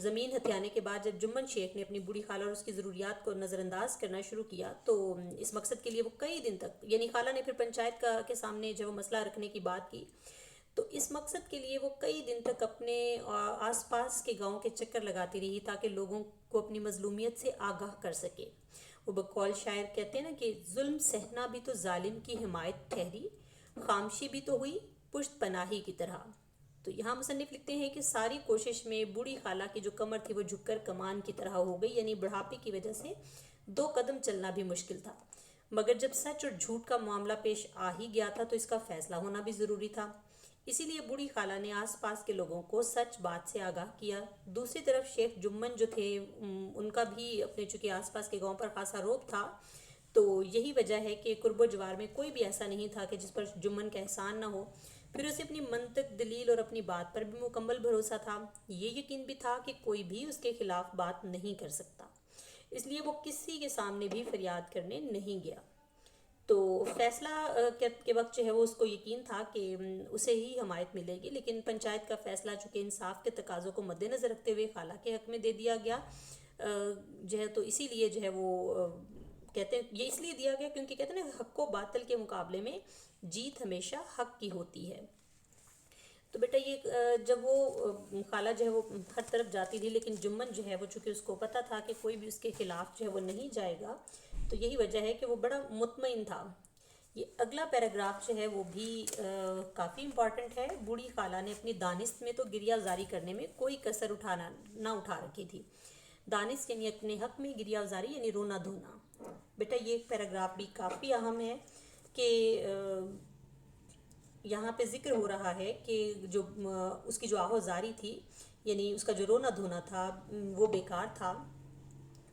زمین ہتھیانے کے بعد جب جمن شیخ نے اپنی بوڑھی خالہ اور اس کی ضروریات کو نظر انداز کرنا شروع کیا، تو اس مقصد کے لیے وہ کئی دن تک، یعنی خالہ نے پھر پنچایت کے سامنے جب وہ مسئلہ رکھنے کی بات کی تو اس مقصد کے لیے وہ کئی دن تک اپنے آس پاس کے گاؤں کے چکر لگاتی رہی تاکہ لوگوں کو اپنی مظلومیت سے آگاہ کر سکے۔ وہ بقول شاعر کہتے ہیں نا کہ ظلم سہنا بھی تو ظالم کی حمایت ٹھہری، خاموشی بھی تو ہوئی پشت پناہی کی طرح۔ تو یہاں مصنف لکھتے ہیں کہ ساری کوشش میں بوڑھی خالہ کی جو کمر تھی وہ جھک کر کمان کی طرح ہو گئی، یعنی بڑھاپے کی وجہ سے 2 قدم چلنا بھی مشکل تھا۔ مگر جب سچ اور جھوٹ کا معاملہ پیش آ ہی گیا تھا تو اس کا فیصلہ ہونا بھی ضروری تھا۔ اسی لیے بوڑھی خالہ نے آس پاس کے لوگوں کو سچ بات سے آگاہ کیا۔ دوسری طرف شیخ جمن جو تھے ان کا بھی اپنے چونکہ آس پاس کے گاؤں پر خاصا رعب تھا، تو یہی وجہ ہے کہ قرب و جوار میں کوئی بھی ایسا نہیں تھا کہ جس پر جمن کا احسان نہ ہو۔ پھر اسے اپنی منطق، دلیل اور اپنی بات پر بھی مکمل بھروسہ تھا۔ یہ یقین بھی تھا کہ کوئی بھی اس کے خلاف بات نہیں کر سکتا، اس لیے وہ کسی کے سامنے بھی فریاد کرنے نہیں گیا۔ تو فیصلہ کے وقت جو ہے وہ اس کو یقین تھا کہ اسے ہی حمایت ملے گی، لیکن پنچایت کا فیصلہ چونکہ انصاف کے تقاضوں کو مد نظر رکھتے ہوئے خالہ کے حق میں دے دیا گیا جو ہے، تو اسی لیے جو ہے وہ کہتے ہیں یہ اس لیے دیا گیا کیونکہ کہتے ہیں نا حق و باطل کے مقابلے میں جیت ہمیشہ حق کی ہوتی ہے۔ تو بیٹا یہ جب وہ خالہ جو ہے وہ ہر طرف جاتی تھی، لیکن جمن جو ہے وہ چونکہ اس کو پتہ تھا کہ کوئی بھی اس کے خلاف جو ہے وہ نہیں جائے گا، تو یہی وجہ ہے کہ وہ بڑا مطمئن تھا۔ یہ اگلا پیراگراف جو ہے وہ بھی کافی امپورٹنٹ ہے۔ بوڑھی خالہ نے اپنی دانست میں تو گریہ زاری کرنے میں کوئی کسر نہ اٹھا رکھی تھی۔ دانست یعنی اپنے حق میں، گریہ زاری یعنی رونا دھونا۔ بیٹا یہ پیراگراف بھی کافی اہم ہے کہ یہاں پہ ذکر ہو رہا ہے کہ جو اس کی جو آہوزاری تھی، یعنی اس کا جو رونا دھونا تھا وہ بیکار تھا۔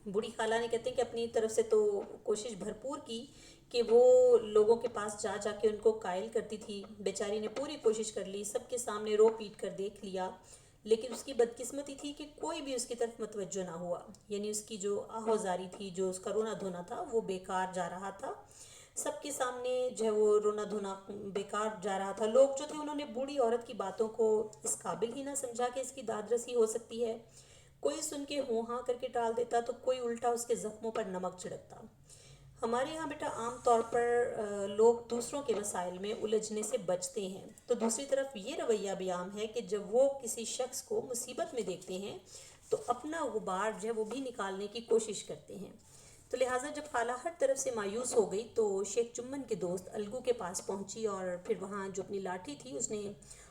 بوڑھی خالہ نے کہتے ہیں کہ اپنی طرف سے تو کوشش بھرپور کی کہ وہ لوگوں کے پاس جا جا کے ان کو قائل کرتی تھی۔ بیچاری نے پوری کوشش کر لی، سب کے سامنے رو پیٹ کر دیکھ لیا، لیکن اس کی بدقسمتی تھی کہ کوئی بھی اس کی طرف متوجہ نہ ہوا، یعنی اس کی جو آہوزاری تھی، جو اس کا رونا دھونا تھا وہ بیکار جا رہا تھا۔ سب کے سامنے جو ہے وہ رونا دھونا بیکار جا رہا تھا۔ لوگ جو تھے انہوں نے بوڑھی عورت کی باتوں کو اس قابل ہی نہ سمجھا کہ اس کی داد رسی ہو سکتی ہے۔ کوئی سن کے ہوں ہاں کر کے ٹال دیتا تو کوئی الٹا اس کے زخموں پر نمک چھڑکتا۔ ہمارے یہاں بیٹا عام طور پر لوگ دوسروں کے مسائل میں الجھنے سے بچتے ہیں، تو دوسری طرف یہ رویہ بھی عام ہے کہ جب وہ کسی شخص کو مصیبت میں دیکھتے ہیں تو اپنا غبار جو ہے وہ بھی نکالنے کی کوشش کرتے ہیں۔ تو لہٰذا جب خالہ ہر طرف سے مایوس ہو گئی تو شیخ چمن کے دوست الگو کے پاس پہنچی اور پھر وہاں جو اپنی لاٹھی تھی اس نے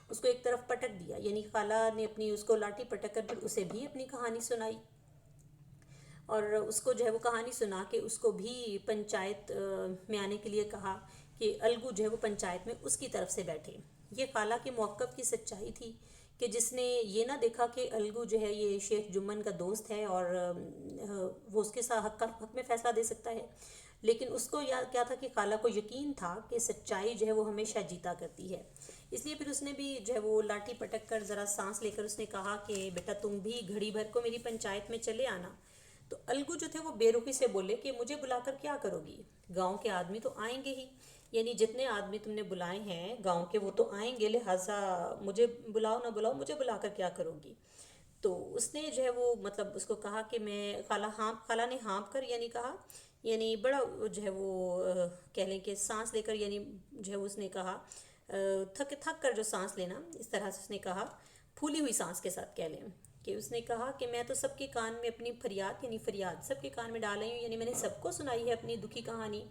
اس کو ایک طرف پٹک دیا، یعنی خالہ نے اپنی اس کو لاٹھی پٹک کر پھر اسے بھی اپنی کہانی سنائی، اور اس کو جو ہے وہ کہانی سنا کے اس کو بھی پنچایت میں آنے کے لیے کہا کہ الگو جو ہے وہ پنچایت میں اس کی طرف سے بیٹھے۔ یہ خالہ کے موقف کی سچائی تھی کہ جس نے یہ نہ دیکھا کہ الگو جو ہے یہ شیخ جمن کا دوست ہے اور وہ اس کے ساتھ حق میں فیصلہ دے سکتا ہے، لیکن اس کو کیا تھا کہ خالہ کو یقین تھا کہ سچائی جو ہے وہ ہمیشہ جیتا کرتی ہے۔ اس لیے پھر اس نے بھی جو ہے وہ لاٹھی پٹک کر ذرا سانس لے کر اس نے کہا کہ بیٹا تم بھی گھڑی بھر کو میری پنچایت میں چلے آنا۔ تو الگو جو تھے وہ بے رخی سے بولے کہ مجھے بلا کر کیا کرو گی؟ گاؤں کے آدمی تو آئیں گے ہی، یعنی جتنے آدمی تم نے بلائے ہیں گاؤں کے وہ تو آئیں گے، لہٰذا مجھے بلاؤ نہ بلاؤ، مجھے بلا کر کیا کرو گی؟ تو اس نے جو ہے وہ مطلب اس کو کہا کہ میں خالہ نے ہانپ کر یعنی کہا، یعنی بڑا جو ہے وہ کہہ لیں کہ سانس لے کر، یعنی جو ہے اس نے کہا تھک کر جو سانس لینا، اس طرح سے اس نے کہا، پھولی ہوئی سانس کے ساتھ کہہ لیں کہ اس نے کہا کہ میں تو سب کے کان میں اپنی فریاد یعنی فریاد سب کے کان میں ڈال رہی ہوں، یعنی میں نے سب کو سنائی ہے اپنی دکھی کہانی۔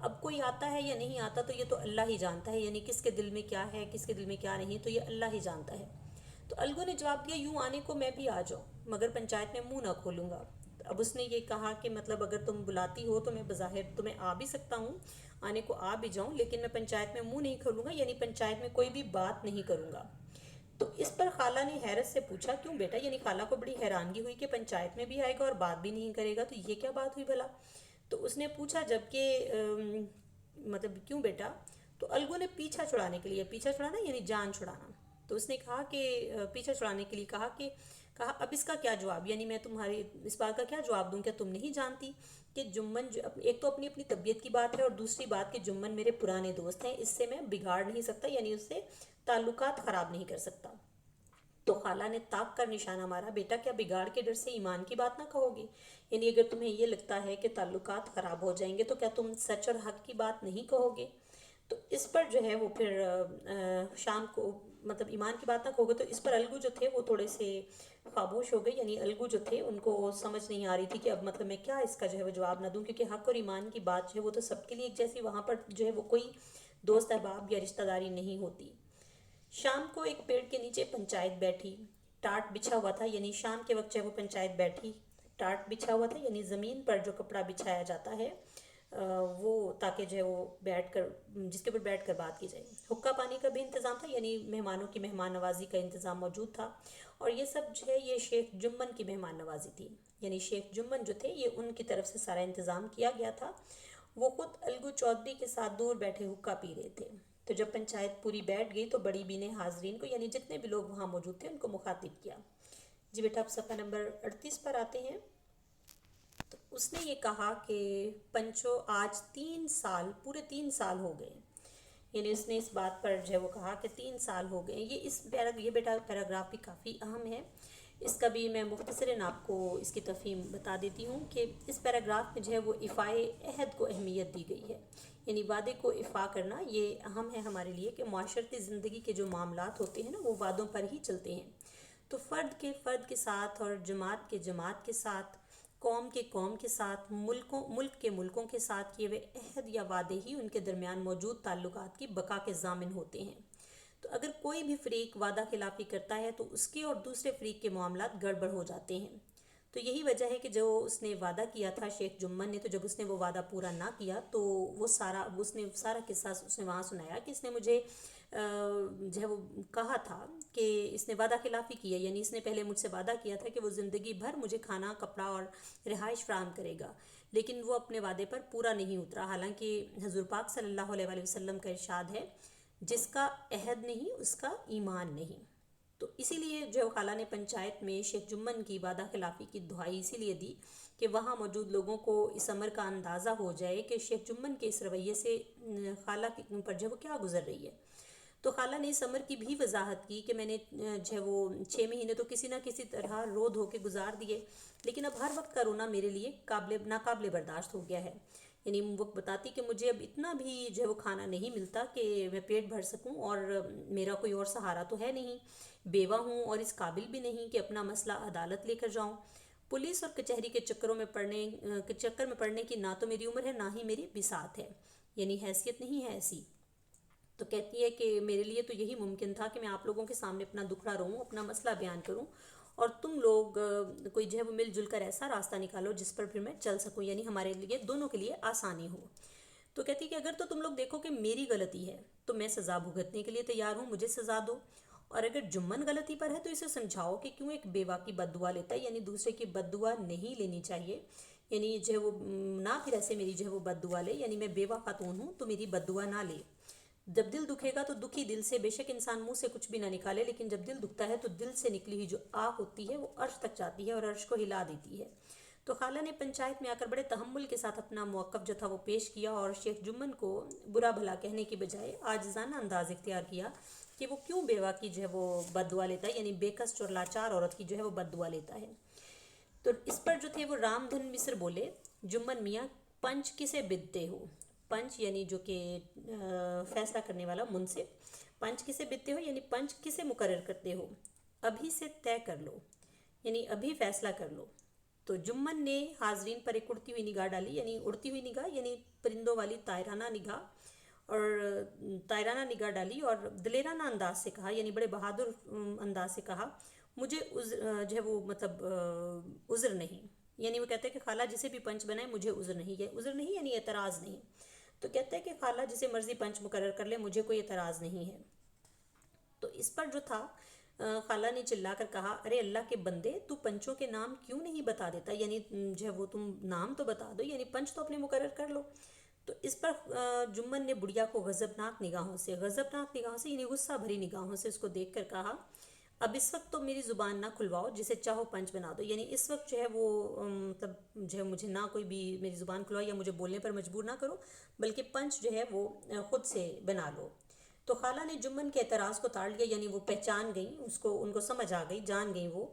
اب کوئی آتا ہے یا نہیں آتا تو یہ تو اللہ ہی جانتا ہے، یعنی کس کے دل میں کیا ہے کس کے دل میں کیا نہیں تو یہ اللہ ہی جانتا ہے۔ تو الگو نے جواب دیا یوں آنے کو میں بھی آ جاؤں مگر پنچایت میں منہ نہ کھولوں گا۔ اب اس نے یہ کہا کہ مطلب اگر تم بلاتی ہو تو میں بظاہر تمہیں آ بھی سکتا ہوں، آنے کو آ بھی جاؤں، لیکن میں پنچایت میں منہ نہیں کھولوں گا، یعنی پنچایت میں کوئی بھی بات نہیں کروں گا۔ تو اس پر خالہ نے حیرت سے پوچھا کیوں بیٹا؟ یعنی خالہ کو بڑی حیرانگی ہوئی کہ پنچایت میں بھی آئے گا اور بات بھی نہیں کرے گا، تو یہ کیا بات ہوئی بھلا؟ تو اس نے پوچھا جب کہ مطلب کیوں بیٹا؟ تو الگو نے پیچھا چھڑانے کے لیے، پیچھا چھڑانا یعنی جان چھڑانا، تو اس نے کہا کہ پیچھا چھڑانے کے لیے کہا اب اس کا کیا جواب، یعنی میں تمہاری اس بات کا کیا جواب دوں؟ کیا تم نہیں جانتی کہ جمن ایک تو اپنی طبیعت کی بات ہے اور دوسری بات کہ جمن میرے پرانے دوست ہیں، اس سے میں بگاڑ نہیں سکتا، یعنی اس سے تعلقات خراب نہیں کر سکتا۔ تو خالہ نے طاق کر نشانہ مارا، بیٹا کیا بگاڑ کے ڈر سے ایمان کی بات نہ کہو گی؟ یعنی اگر تمہیں یہ لگتا ہے کہ تعلقات خراب ہو جائیں گے تو کیا تم سچ اور حق کی بات نہیں کہو گے؟ تو اس پر جو ہے وہ پھر شام کو مطلب ایمان کی بات تک ہو گئی تو اس پر الگو جو تھے وہ تھوڑے سے خاموش ہو گئے. یعنی الگو جو تھے ان کو سمجھ نہیں آ رہی تھی کہ اب مطلب میں کیا اس کا جو ہے وہ جواب نہ دوں، کیونکہ حق اور ایمان کی بات جو ہے وہ تو سب کے لیے ایک جیسی، وہاں پر جو ہے وہ کوئی دوست احباب یا رشتہ داری نہیں ہوتی. شام کو ایک پیڑ کے نیچے پنچایت بیٹھی، ٹاٹ بچھا ہوا تھا. یعنی شام کے وقت جو ہے وہ پنچایت بیٹھی، ٹاٹ بچھا ہوا تھا یعنی زمین پر جو کپڑا بچھایا جاتا ہے وہ، تاکہ جو ہے وہ بیٹھ کر، جس کے اوپر بیٹھ کر بات کی جائے. حقہ پانی کا بھی انتظام تھا، یعنی مہمانوں کی مہمان نوازی کا انتظام موجود تھا. اور یہ سب جو ہے یہ شیخ جمن کی مہمان نوازی تھی. یعنی شیخ جمن جو تھے یہ ان کی طرف سے سارا انتظام کیا گیا تھا. وہ خود الگو چودھری کے ساتھ دور بیٹھے حقہ پی رہے تھے. تو جب پنچایت پوری بیٹھ گئی تو بڑی بی نے حاضرین کو، یعنی جتنے بھی لوگ وہاں موجود تھے، ان کو مخاطب کیا. جی بیٹا، آپ صفحہ نمبر 38 پر آتے ہیں. تو اس نے یہ کہا کہ پنچو آج 3 سال، پورے 3 سال ہو گئے. یعنی اس نے اس بات پر جو ہے وہ کہا کہ 3 سال ہو گئے. یہ بیٹا پیراگراف بھی کافی اہم ہے. اس کا بھی میں مختصراً آپ کو اس کی تفہیم بتا دیتی ہوں کہ اس پیراگراف میں جو ہے وہ افائے عہد کو اہمیت دی گئی ہے. یعنی وعدے کو افا کرنا یہ اہم ہے ہمارے لیے کہ معاشرتی زندگی کے جو معاملات ہوتے ہیں نا وہ وعدوں پر ہی چلتے ہیں. تو فرد کے ساتھ اور جماعت کے ساتھ، قوم کے ساتھ، ملک کے ملکوں کے ساتھ کیے ہوئے عہد یا وعدے ہی ان کے درمیان موجود تعلقات کی بقا کے ضامن ہوتے ہیں. تو اگر کوئی بھی فریق وعدہ خلافی کرتا ہے تو اس کے اور دوسرے فریق کے معاملات گڑبڑ ہو جاتے ہیں. تو یہی وجہ ہے کہ جو اس نے وعدہ کیا تھا شیخ جمن نے، تو جب اس نے وہ وعدہ پورا نہ کیا تو اس نے سارا قصہ اس نے وہاں سنایا کہ اس نے مجھے جو ہے وہ کہا تھا کہ اس نے وعدہ خلافی کی ہے. یعنی اس نے پہلے مجھ سے وعدہ کیا تھا کہ وہ زندگی بھر مجھے کھانا، کپڑا اور رہائش فراہم کرے گا، لیکن وہ اپنے وعدے پر پورا نہیں اترا. حالانکہ حضور پاک صلی اللہ علیہ وآلہ وسلم کا ارشاد ہے، جس کا عہد نہیں اس کا ایمان نہیں. تو اسی لیے جو خالہ نے پنچایت میں شیخ جمن کی وعدہ خلافی کی دہائی اسی لیے دی کہ وہاں موجود لوگوں کو اس امر کا اندازہ ہو جائے کہ شیخ جمن کے اس رویے سے خالہ پر جو وہ کیا گزر رہی ہے. تو خالہ نے اس امر کی بھی وضاحت کی کہ میں نے جو ہے وہ 6 مہینے تو کسی نہ کسی طرح رو دھو کے گزار دیے، لیکن اب ہر وقت کا رونا میرے لیے ناقابل برداشت ہو گیا ہے. یعنی وہ بتاتی کہ مجھے اب اتنا بھی جو ہے وہ کھانا نہیں ملتا کہ میں پیٹ بھر سکوں، اور میرا کوئی اور سہارا تو ہے نہیں، بیوہ ہوں اور اس قابل بھی نہیں کہ اپنا مسئلہ عدالت لے کر جاؤں. پولیس اور کچہری کے چکر میں پڑنے کی نہ تو میری عمر ہے، نہ ہی میری بساط ہے، یعنی حیثیت نہیں ہے ایسی. تو کہتی ہے کہ میرے لیے تو یہی ممکن تھا کہ میں آپ لوگوں کے سامنے اپنا دکھڑا رہوں، اپنا مسئلہ بیان کروں، اور تم لوگ کوئی جو ہے وہ مل جل کر ایسا راستہ نکالو جس پر پھر میں چل سکوں، یعنی ہمارے لیے دونوں کے لیے آسانی ہو. تو کہتی ہے کہ اگر تو تم لوگ دیکھو کہ میری غلطی ہے تو میں سزا بھگتنے کے لیے تیار ہوں، مجھے سزا دو. اور اگر جمن غلطی پر ہے تو اسے سمجھاؤ کہ کیوں ایک بیوہ کی بد دعا لیتا ہے، یعنی دوسرے کی بد دعا نہیں لینی چاہیے. یعنی جو ہے وہ نہ پھر ایسے میری جو ہے وہ بد دعا لے، یعنی میں بیوہ خاتون ہوں تو میری بد دعا نہ لے. جب دل دکھے گا تو دکھی دل سے، بے شک انسان منہ سے کچھ بھی نہ نکالے، لیکن جب دل دکھتا ہے تو دل سے نکلی ہوئی جو آہ ہوتی ہے وہ عرش تک جاتی ہے اور عرش کو ہلا دیتی ہے. تو خالہ نے پنچایت میں آ کر بڑے تحمل کے ساتھ اپنا موقف جو تھا وہ پیش کیا، اور شیخ جمن کو برا بھلا کہنے کی بجائے عاجزانہ انداز اختیار کیا کہ وہ کیوں بیوہ کی جو ہے وہ بد دعا لیتا ہے، یعنی بے کس اور لاچار عورت کی جو ہے وہ بد دعا لیتا ہے. تو اس پر جو تھے وہ رام دھن مصر بولے، جمن میاں پنچ کسے بدتے ہو. پنچ یعنی جو کہ فیصلہ کرنے والا منصف. پنچ کسے بدتے ہو یعنی پنچ کسے مقرر کرتے ہو، ابھی سے طے کر لو، یعنی ابھی فیصلہ کر لو. تو جمن نے حاضرین پر ایک اڑتی ہوئی نگاہ ڈالی، یعنی اڑتی ہوئی نگاہ یعنی پرندوں والی طائرانہ نگاہ ڈالی، اور دلیرانہ انداز سے کہا، یعنی بڑے بہادر انداز سے کہا، مجھے جو ہے وہ مطلب عذر نہیں. یعنی وہ کہتے ہیں کہ خالہ جسے بھی پنچ بنائے مجھے عذر نہیں ہے. عذر نہیں یعنی اعتراض نہیں. تو کہتے ہیں کہ خالہ جسے مرضی پنچ مقرر کر لے، مجھے کوئی اعتراض نہیں ہے. تو اس پر جو تھا خالہ نے چلا کر کہا، ارے اللہ کے بندے، تو پنچوں کے نام کیوں نہیں بتا دیتا، یعنی جو ہے وہ تم نام تو بتا دو، یعنی پنچ تو اپنے مقرر کر لو. تو اس پر جمن نے بڑھیا کو غضبناک نگاہوں سے یعنی غصہ بھری نگاہوں سے اس کو دیکھ کر کہا، اب اس وقت تو میری زبان نہ کھلواؤ، جسے چاہو پنچ بنا دو. یعنی اس وقت جو ہے وہ مطلب جو ہے مجھے نہ کوئی بھی میری زبان کھلواؤ یا مجھے بولنے پر مجبور نہ کرو، بلکہ پنچ جو ہے وہ خود سے بنا لو. تو خالہ نے جمن کے اعتراض کو تاڑ لیا، یعنی وہ پہچان گئیں، ان کو سمجھ آ گئی، جان گئیں وہ.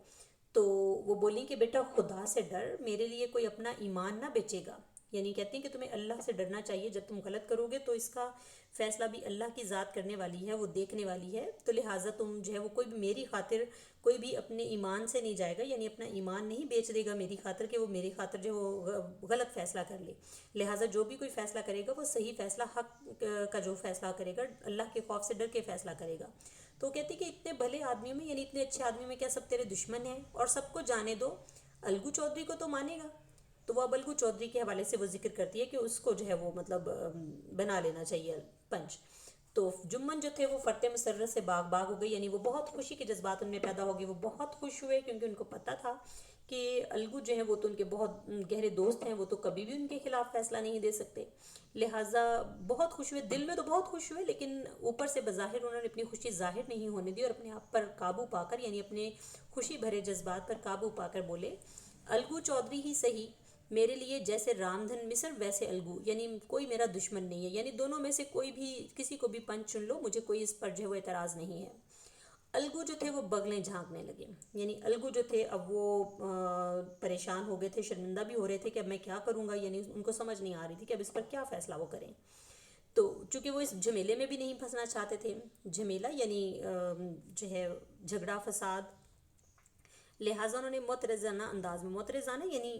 تو وہ بولیں کہ بیٹا خدا سے ڈر، میرے لیے کوئی اپنا ایمان نہ بیچے گا. یعنی کہتے ہیں کہ تمہیں اللہ سے ڈرنا چاہیے، جب تم غلط کرو گے تو اس کا فیصلہ بھی اللہ کی ذات کرنے والی ہے، وہ دیکھنے والی ہے، تو لہٰذا تم جو ہے وہ کوئی بھی میری خاطر کوئی بھی اپنے ایمان سے نہیں جائے گا، یعنی اپنا ایمان نہیں بیچ دے گا میری خاطر کہ وہ میری خاطر جو وہ غلط فیصلہ کر لے۔ لہٰذا جو بھی کوئی فیصلہ کرے گا وہ صحیح فیصلہ، حق کا جو فیصلہ کرے گا، اللہ کے خوف سے ڈر کے فیصلہ کرے گا۔ تو کہتی کہ اتنے بھلے آدمیوں میں، یعنی اتنے اچھے آدمیوں میں کیا سب تیرے دشمن ہیں؟ اور سب کو جانے دو، الگو چودھری کو تو مانے گا؟ تو وہ اب الگو چودھری کے حوالے سے وہ ذکر کرتی ہے کہ اس کو جو ہے وہ مطلب بنا لینا چاہیے پنچ۔ تو جمن جو تھے وہ فرتے مسرت سے باغ باغ ہو گئی، یعنی وہ بہت خوشی کے جذبات ان میں پیدا ہو گئے، وہ بہت خوش ہوئے کیونکہ ان کو پتہ تھا کہ الگو جو ہیں وہ تو ان کے بہت گہرے دوست ہیں، وہ تو کبھی بھی ان کے خلاف فیصلہ نہیں دے سکتے، لہٰذا بہت خوش ہوئے، دل میں تو بہت خوش ہوئے، لیکن اوپر سے بظاہر انہوں نے اپنی خوشی ظاہر نہیں ہونے دی، اور اپنے آپ پر قابو پا کر، یعنی اپنے خوشی بھرے جذبات پر قابو پا کر بولے، الگو چودھری ہی صحیح، میرے لیے جیسے رام دھن مصر ویسے الگو، یعنی کوئی میرا دشمن نہیں ہے، یعنی دونوں میں سے کوئی بھی کسی کو بھی پنچ چن لو، مجھے کوئی اس پر جو ہے وہ اعتراض نہیں ہے۔ الگو جو تھے وہ بغلیں جھانکنے لگے، یعنی الگو جو تھے اب وہ پریشان ہو گئے تھے، شرمندہ بھی ہو رہے تھے کہ اب میں کیا کروں گا، یعنی ان کو سمجھ نہیں آ رہی تھی کہ اب اس پر کیا فیصلہ وہ کریں۔ تو چونکہ وہ اس جھمیلے میں بھی نہیں پھنسنا چاہتے تھے، جھمیلہ یعنی جو ہے جھگڑا فساد، لہٰذا انہوں نے معترضانہ انداز میں، معترضانہ یعنی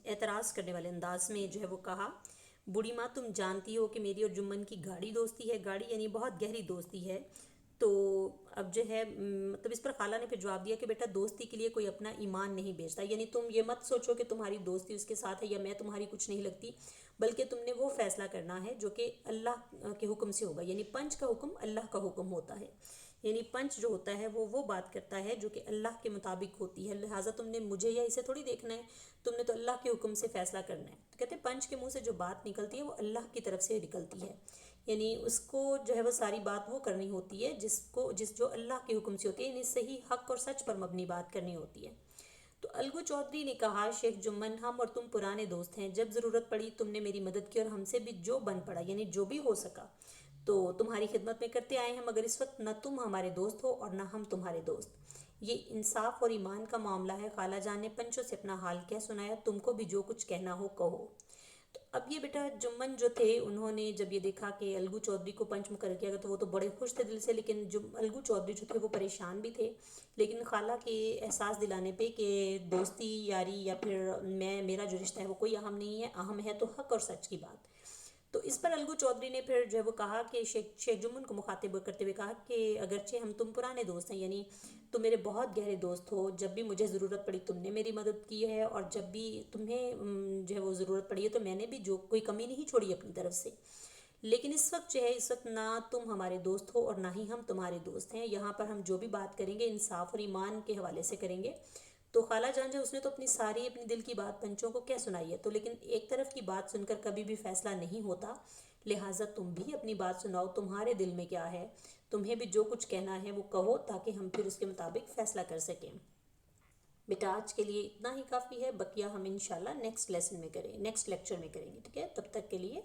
اعتراض کرنے والے انداز میں جو ہے وہ کہا، بوڑھی ماں تم جانتی ہو کہ میری اور جمن کی گاڑی دوستی ہے، گاڑی یعنی بہت گہری دوستی ہے۔ تو اب جو ہے مطلب اس پر خالہ نے پھر جواب دیا کہ بیٹا دوستی کے لیے کوئی اپنا ایمان نہیں بیچتا، یعنی تم یہ مت سوچو کہ تمہاری دوستی اس کے ساتھ ہے یا میں تمہاری کچھ نہیں لگتی، بلکہ تم نے وہ فیصلہ کرنا ہے جو کہ اللہ کے حکم سے ہوگا، یعنی پنچ کا حکم اللہ کا حکم ہوتا ہے، یعنی پنچ جو ہوتا ہے وہ بات کرتا ہے جو کہ اللہ کے مطابق ہوتی ہے، لہٰذا تم نے مجھے یا اسے تھوڑی دیکھنا ہے، تم نے تو اللہ کے حکم سے فیصلہ کرنا ہے۔ تو کہتے ہیں پنچ کے منہ سے جو بات نکلتی ہے وہ اللہ کی طرف سے نکلتی ہے، یعنی اس کو جو ہے وہ ساری بات وہ کرنی ہوتی ہے جس جو اللہ کے حکم سے ہوتی ہے، یعنی صحیح حق اور سچ پر مبنی بات کرنی ہوتی ہے۔ تو الگو چودھری نے کہا، شیخ جمن ہم اور تم پرانے دوست ہیں، جب ضرورت پڑی تم نے میری مدد کی، اور ہم سے بھی جو بن پڑا یعنی جو بھی ہو سکا تو تمہاری خدمت میں کرتے آئے ہیں، مگر اس وقت نہ تم ہمارے دوست ہو اور نہ ہم تمہارے دوست، یہ انصاف اور ایمان کا معاملہ ہے۔ خالہ جان نے پنچوں سے اپنا حال کہہ سنایا، تم کو بھی جو کچھ کہنا ہو کہو۔ تو اب یہ بیٹا جمن جو تھے انہوں نے جب یہ دیکھا کہ الگو چودھری کو پنچ مقرر کیا گیا تو وہ تو بڑے خوش تھے دل سے، لیکن جو الگو چودھری جو تھے وہ پریشان بھی تھے، لیکن خالہ کے احساس دلانے پہ کہ دوستی یاری یا پھر میرا جو رشتہ ہے وہ کوئی اہم نہیں ہے، اہم ہے تو حق اور سچ کی بات۔ تو اس پر الگو چودھری نے پھر جو ہے وہ کہا کہ شیخ جمن کو مخاطب کرتے ہوئے کہا کہ اگرچہ ہم تم پرانے دوست ہیں، یعنی تم میرے بہت گہرے دوست ہو، جب بھی مجھے ضرورت پڑی تم نے میری مدد کی ہے، اور جب بھی تمہیں جو ہے وہ ضرورت پڑی ہے تو میں نے بھی جو کوئی کمی نہیں چھوڑی اپنی طرف سے، لیکن اس وقت جو ہے اس وقت نہ تم ہمارے دوست ہو اور نہ ہی ہم تمہارے دوست ہیں، یہاں پر ہم جو بھی بات کریں گے انصاف اور ایمان کے حوالے سے کریں گے۔ تو خالہ جان جو اس نے تو اپنی ساری اپنی دل کی بات پنچوں کو کیا سنائی ہے، تو لیکن ایک طرف کی بات سن کر کبھی بھی فیصلہ نہیں ہوتا، لہٰذا تم بھی اپنی بات سناؤ، تمہارے دل میں کیا ہے، تمہیں بھی جو کچھ کہنا ہے وہ کہو تاکہ ہم پھر اس کے مطابق فیصلہ کر سکیں۔ بیٹا آج کے لیے اتنا ہی کافی ہے، بقیہ ہم انشاءاللہ نیکسٹ لیکچر میں کریں گے، ٹھیک ہے؟ تب تک کے لیے